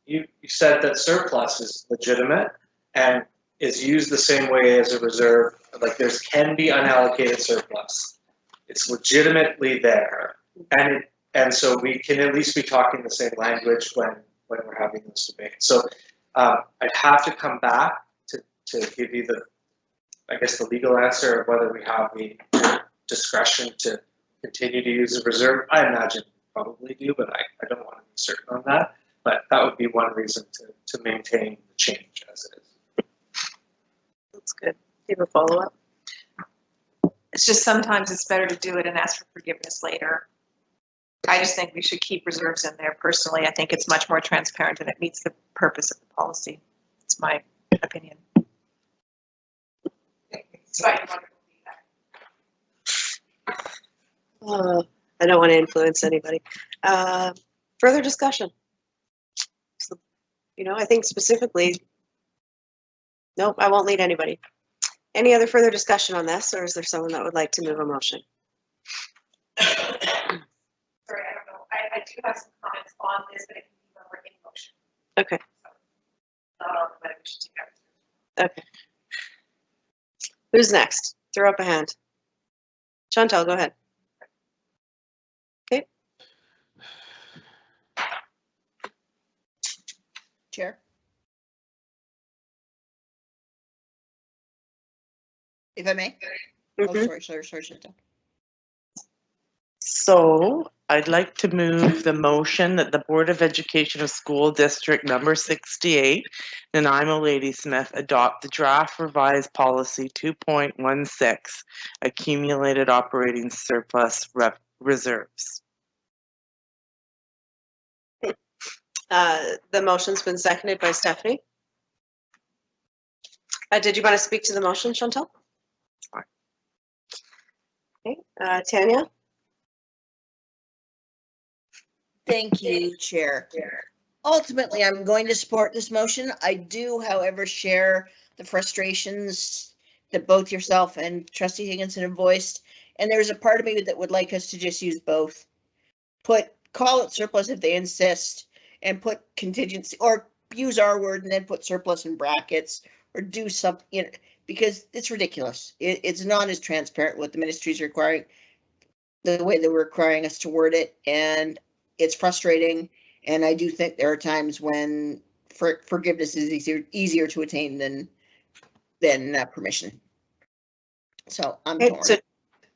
You said that surplus is legitimate and is used the same way as a reserve. Like can be unallocated surplus. It's legitimately there. And so we can at least be talking the same language when we're having this debate. So I'd have to come back to give you the legal answer of whether we have the discretion to continue to use the reserve. I imagine we probably do, but I don't want to be certain on that. But that would be one reason to maintain the change as it is. That's good. Do you have a follow-up? It's just sometimes it's better to do it and ask for forgiveness later. I just think we should keep reserves in there personally. I think it's much more transparent and it meets the purpose of the policy. It's my opinion. I don't want to influence anybody. Further discussion? So, I think specifically, nope, I won't lead anybody. Any other further discussion on this, or is there someone that would like to move a motion? Sorry, I don't know. I do have some comments on this, but it can be more in motion. Okay. Okay. Who's next? Throw up a hand. Chantal, go ahead. Okay. Chair? If I may? Oh, sorry, Chantal. So I'd like to move the motion that the Board of Education of School District number 68, Nanaimo Ladysmith, adopt the draft revised policy 2.16, accumulated operating surplus reserves. The motion's been seconded by Stephanie. Did you want to speak to the motion, Chantal? Okay, Tanya? Thank you, Chair. Ultimately, I'm going to support this motion. I do, however, share the frustrations that both yourself and Trustee Higginson have voiced. And there's a part of me that would like us to just use both. Call it surplus if they insist, and put contingency, or use our word and then put surplus in brackets, or do something, because it's ridiculous. It's not as transparent what the ministry's requiring, the way they were requiring us to word it, and it's frustrating. And I do think there are times when forgiveness is easier to attain than permission. So I'm torn. So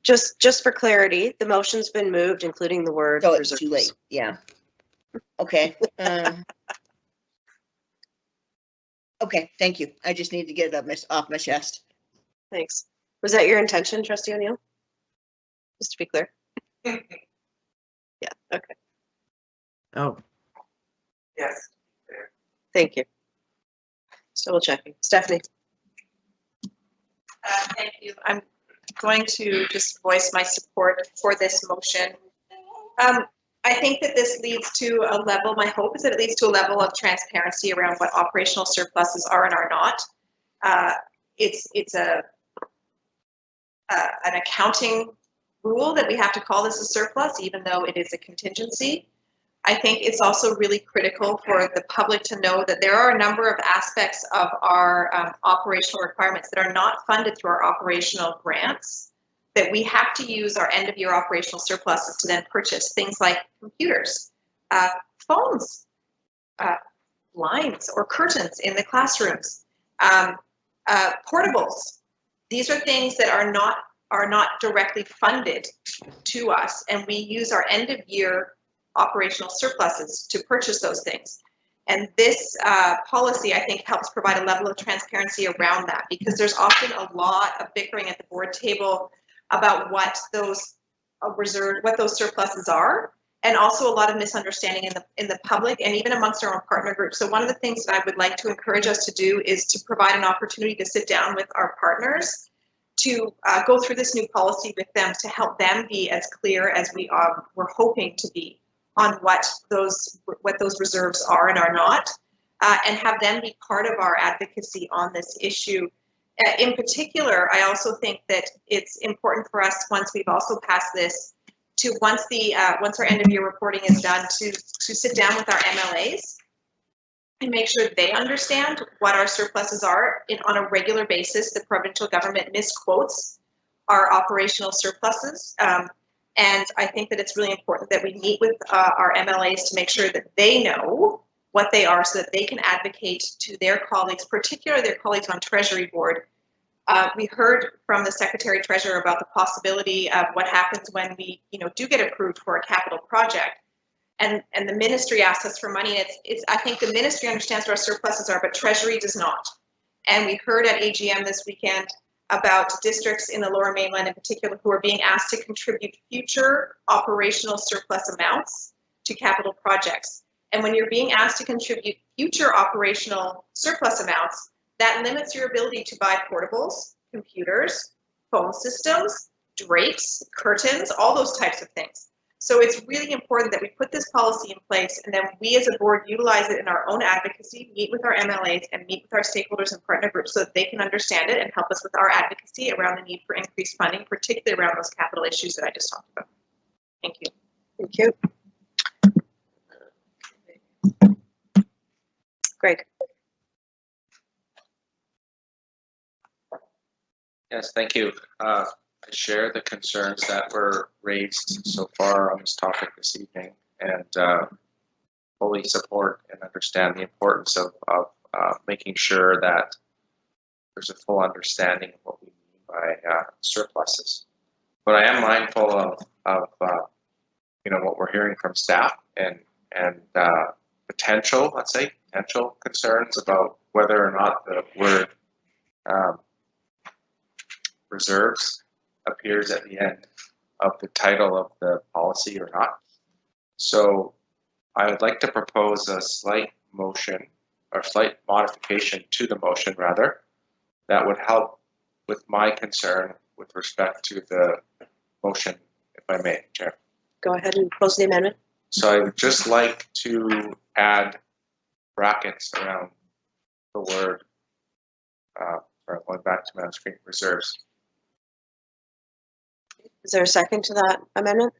just for clarity, the motion's been moved, including the word So reserves. it's too late. Yeah. Okay. Okay. Thank you. I just need to get it off my chest. Thanks. Was that your intention, Trustee O'Neill? Just to be clear. Yeah. Okay. Oh. Yes. Thank you. Still checking. Stephanie. Thank you. I'm going to just voice my support for this motion. I think that this leads to a level, my hope is that it leads to a level of transparency around what operational surpluses are and are not. It's an accounting rule that we have to call this a surplus, even though it is a contingency. I think it's also really critical for the public to know that there are a number of aspects of our operational requirements that are not funded through our operational grants, that we have to use our end of year operational surpluses to then purchase things like computers, phones, blinds or curtains in the classrooms, portables. These are things that are not directly funded to us, and we use our end of year operational surpluses to purchase those things. And this policy, I think, helps provide a level of transparency around that, because there's often a lot of bickering at the board table about what those surpluses are, and also a lot of misunderstanding in the public and even amongst our own partner groups. So one of the things that I would like to encourage us to do is to provide an opportunity to sit down with our partners to go through this new policy with them, to help them be as clear as we're hoping to be on what those reserves are and are not, and have them be part of our advocacy on this issue. In particular, I also think that it's important for us, once we've also passed this, to once our end of year reporting is done, to sit down with our MLAs and make sure they understand what our surpluses are. On a regular basis, the provincial government misquotes our operational surpluses. And I think that it's really important that we meet with our MLAs to make sure that they know what they are, so that they can advocate to their colleagues, particularly their colleagues on Treasury Board. We heard from the Secretary Treasurer about the possibility of what happens when we, do get approved for a capital project. And the ministry asks us for money. I think the ministry understands what our surpluses are, but Treasury does not. And we heard at AGM this weekend about districts in the Lower Mainland in particular who are being asked to contribute future operational surplus amounts to capital projects. And when you're being asked to contribute future operational surplus amounts, that limits your ability to buy portables, computers, phone systems, drapes, curtains, all those types of things. So it's really important that we put this policy in place, and then we as a board utilize it in our own advocacy, meet with our MLAs and meet with our stakeholders and partner groups so that they can understand it and help us with our advocacy around the need for increased funding, particularly around those capital issues that I just talked about. Thank you. Thank you. Greg. Yes, thank you. I share the concerns that were raised so far on this topic this evening, and fully support and understand the importance of making sure that there's a full understanding of what we mean by surpluses. But I am mindful of what we're hearing from staff and potential concerns about whether or not the word reserves appears at the end of the title of the policy or not. So I would like to propose a slight motion, or slight modification to the motion rather, that would help with my concern with respect to the motion, if I may, Chair. Go ahead and close the amendment. So I would just like to add brackets around the word, going back to my screen, reserves. Is there a second to that amendment?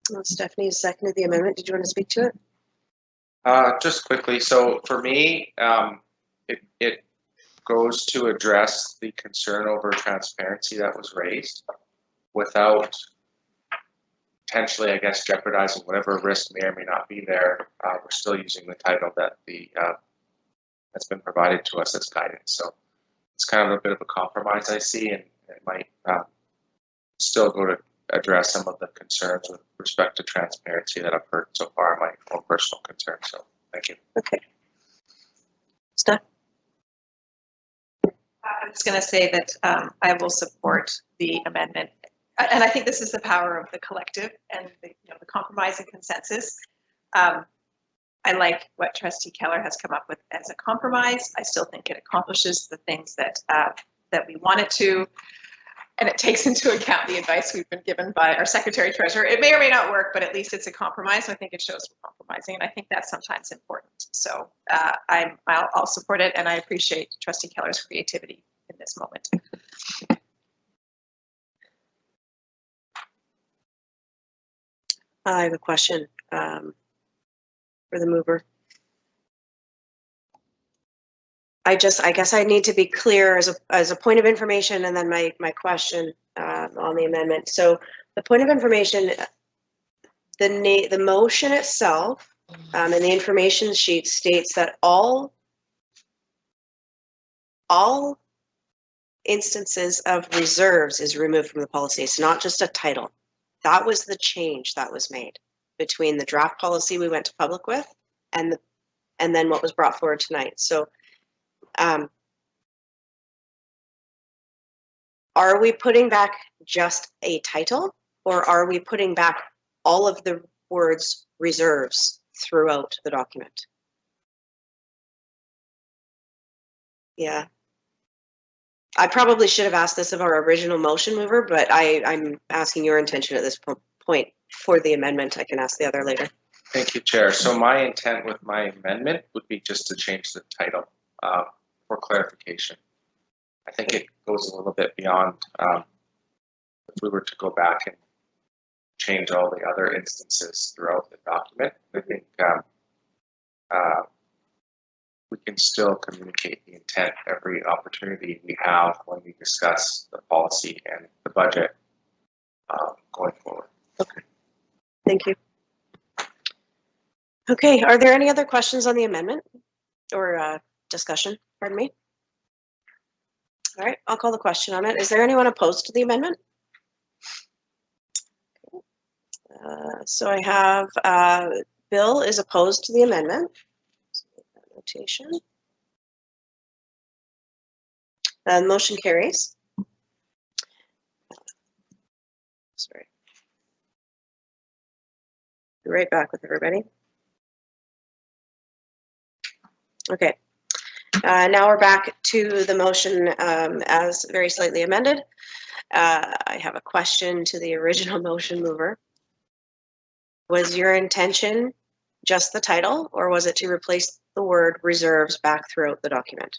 Well, Stephanie has seconded the amendment. Did you want to speak to it? Just quickly. So for me, it goes to address the concern over transparency that was raised without potentially, I guess, jeopardizing whatever risk may or may not be there. We're still using the title that that's been provided to us as guidance. So it's kind of a bit of a compromise I see, and it might still go to address some of the concerns with respect to transparency that I've heard so far, my own personal concerns. So thank you. Okay. Steph? I'm just going to say that I will support the amendment. And I think this is the power of the collective and the compromise and consensus. I like what Trustee Keller has come up with as a compromise. I still think it accomplishes the things that we want it to, and it takes into account the advice we've been given by our Secretary Treasurer. It may or may not work, but at least it's a compromise. So I think it shows we're compromising, and I think that's sometimes important. So I'll support it, and I appreciate Trustee Keller's creativity in this moment. I have a question for the mover. I guess I need to be clear as a point of information, and then my question on the amendment. So the point of information, the motion itself and the information sheet states that all instances of reserves is removed from the policy. It's not just a title. That was the change that was made between the draft policy we went to public with and then what was brought forward tonight. So are we putting back just a title, or are we putting back all of the words reserves throughout the document? Yeah. I probably should have asked this of our original motion mover, but I'm asking your intention at this point point for the amendment. I can ask the other later. Thank you, Chair. So my intent with my amendment would be just to change the title for clarification. I think it goes a little bit beyond if we were to go back and change all the other instances throughout the document. I think we can still communicate the intent every opportunity we have when we discuss the policy and the budget going forward. Okay. Thank you. Okay, are there any other questions on the amendment or discussion? Pardon me. All right, I'll call the question on it. Is there anyone opposed to the amendment? So I have Bill is opposed to the amendment. Notation. Motion carries. Sorry. Be right back with everybody. Okay. Now we're back to the motion as very slightly amended. I have a question to the original motion mover. Was your intention just the title, or was it to replace the word reserves back throughout the document?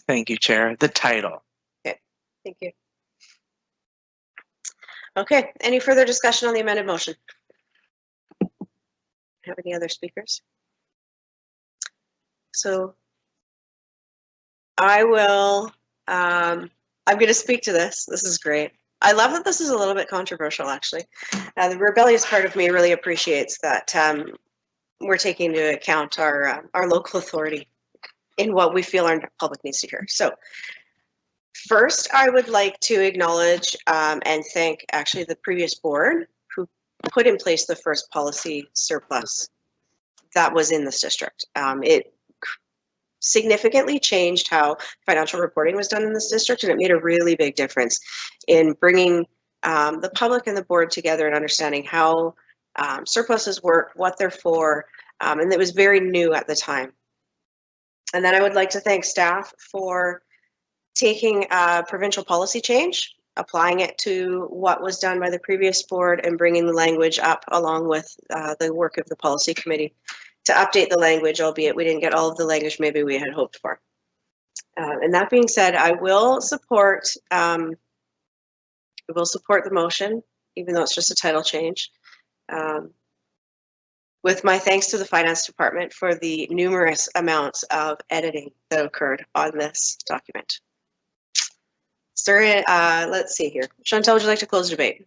Thank you, Chair. The title. Okay, thank you. Okay, any further discussion on the amended motion? Have any other speakers? So I will, I'm going to speak to this. This is great. I love that this is a little bit controversial, actually. The rebellious part of me really appreciates that we're taking into account our local authority in what we feel our public needs to hear. So first, I would like to acknowledge and thank actually the previous board who put in place the first policy surplus that was in this district. It significantly changed how financial reporting was done in this district, and it made a really big difference in bringing the public and the board together and understanding how surpluses work, what they're for, and it was very new at the time. And then I would like to thank staff for taking a provincial policy change, applying it to what was done by the previous board, and bringing the language up along with the work of the policy committee to update the language, albeit we didn't get all of the language maybe we had hoped for. And that being said, I will support the motion, even though it's just a title change. With my thanks to the finance department for the numerous amounts of editing that occurred on this document. Sir, let's see here. Chantal, would you like to close the debate?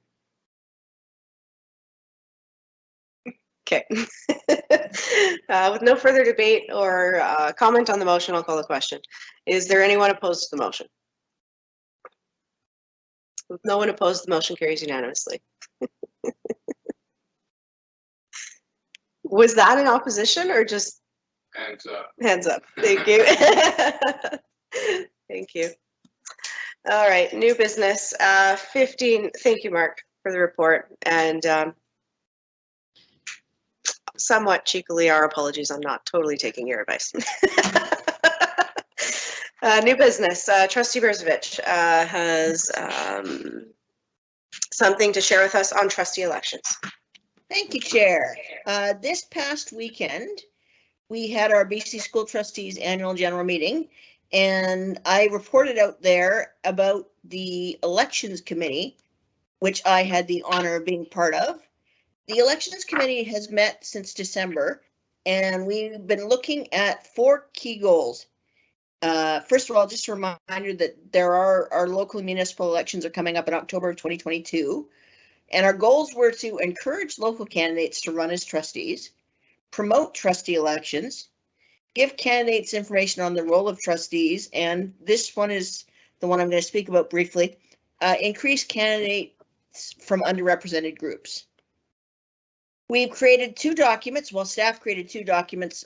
Okay. With no further debate or comment on the motion, I'll call the question. Is there anyone opposed to the motion? With no one opposed, the motion carries unanimously. Was that in opposition or just? Hands up. Hands up. Thank you. Thank you. All right, new business. 15. Thank you, Mark, for the report. And somewhat cheekily, our apologies. I'm not totally taking your advice. New business. Trustee Berzovich has something to share with us on trustee elections. Thank you, Chair. This past weekend, we had our BC School Trustees Annual General Meeting, and I reported out there about the Elections Committee, which I had the honor of being part of. The Elections Committee has met since December, and we've been looking at 4 key goals. First of all, just a reminder that our local municipal elections are coming up in October of 2022. And our goals were to encourage local candidates to run as trustees, promote trustee elections, give candidates information on the role of trustees, and this one is the one I'm going to speak about briefly, increase candidates from underrepresented groups. We've created 2 documents, well, staff created 2 documents,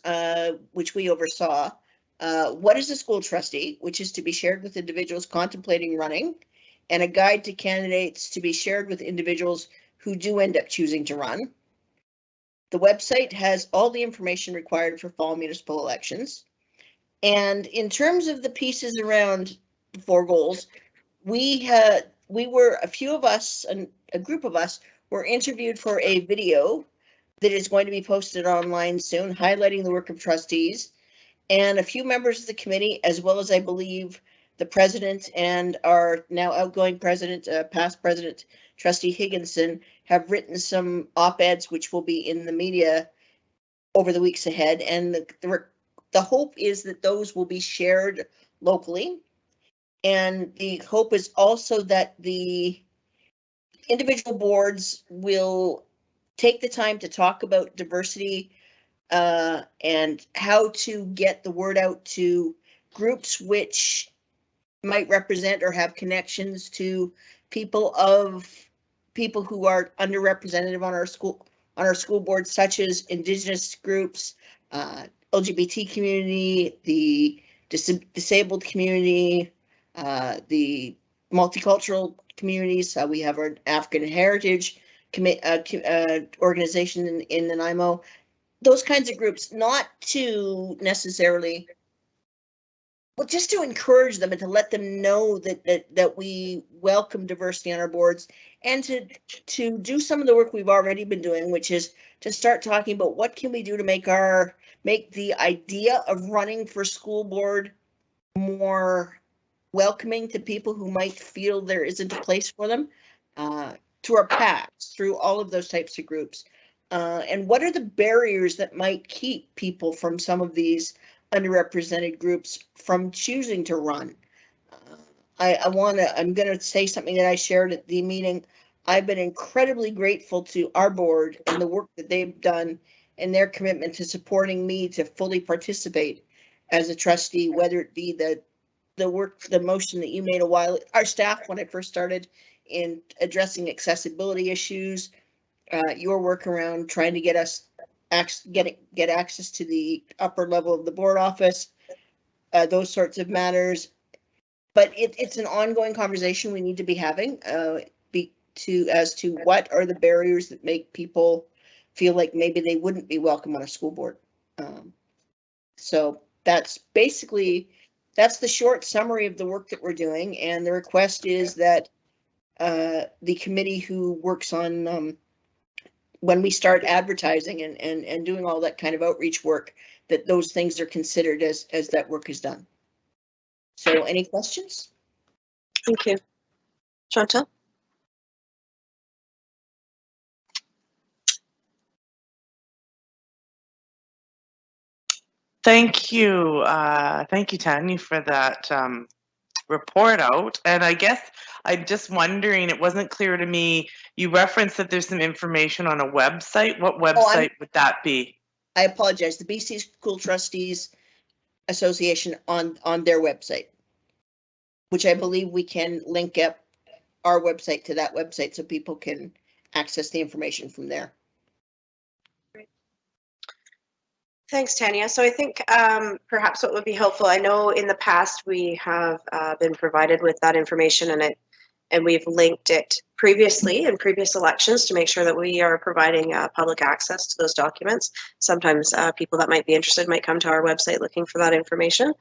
which we oversaw. What is a school trustee, which is to be shared with individuals contemplating running, and a guide to candidates to be shared with individuals who do end up choosing to run. The website has all the information required for fall municipal elections. And in terms of the pieces around the 4 goals, we were, a few of us, a group of us, were interviewed for a video that is going to be posted online soon, highlighting the work of trustees. And a few members of the committee, as well as I believe the president and our now outgoing president, past president, Trustee Higginson, have written some op-eds which will be in the media over the weeks ahead. And the hope is that those will be shared locally. And the hope is also that the individual boards will take the time to talk about diversity and how to get the word out to groups which might represent or have connections to people who are underrepresented on our school board, such as Indigenous groups, LGBT community, the disabled community, the multicultural communities. We have our African Heritage organization in Nanaimo. Those kinds of groups, not to necessarily, well, just to encourage them and to let them know that we welcome diversity on our boards, and to do some of the work we've already been doing, which is to start talking about what can we do to make the idea of running for school board more welcoming to people who might feel there isn't a place for them, through our PACs, through all of those types of groups. And what are the barriers that might keep people from some of these underrepresented groups from choosing to run? I'm going to say something that I shared at the meeting. I've been incredibly grateful to our board and the work that they've done and their commitment to supporting me to fully participate as a trustee, whether it be the motion that you made our staff when I first started in addressing accessibility issues, your work around trying to get us get access to the upper level of the board office, those sorts of matters. But it's an ongoing conversation we need to be having as to what are the barriers that make people feel like maybe they wouldn't be welcome on a school board. So that's basically, that's the short summary of the work that we're doing. And the request is that the committee who works on when we start advertising and doing all that kind of outreach work, that those things are considered as that work is done. So any questions? Thank you. Chantal? Thank you. Thank you, Tanya, for that report out. And I guess I'm just wondering, it wasn't clear to me, you referenced that there's some information on a website. What website would that be? I apologize. The BC School Trustees Association on their website, which I believe we can link up our website to that website so people can access the information from there. Thanks, Tanya. So I think perhaps what would be helpful, I know in the past we have been provided with that information and we've linked it previously in previous elections to make sure that we are providing public access to those documents. Sometimes people that might be interested might come to our website looking for that information.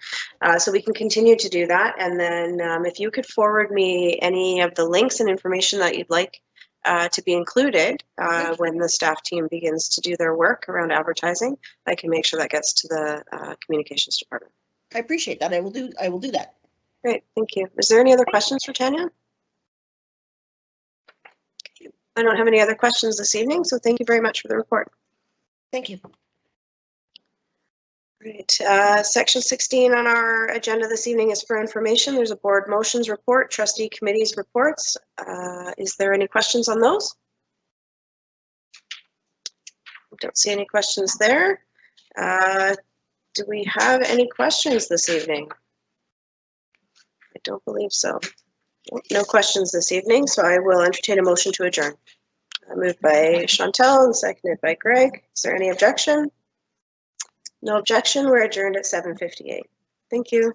So we can continue to do that. And then if you could forward me any of the links and information that you'd like to be included when the staff team begins to do their work around advertising, I can make sure that gets to the communications department. I appreciate that. I will do that. Great, thank you. Is there any other questions for Tanya? I don't have any other questions this evening, so thank you very much for the report. Thank you. Right, section 16 on our agenda this evening is for information. There's a board motions report, trustee committees reports. Is there any questions on those? I don't see any questions there. Do we have any questions this evening? I don't believe so. No questions this evening, so I will entertain a motion to adjourn. Moved by Chantal and seconded by Greg. Is there any objection? No objection. We're adjourned at 7:58. Thank you.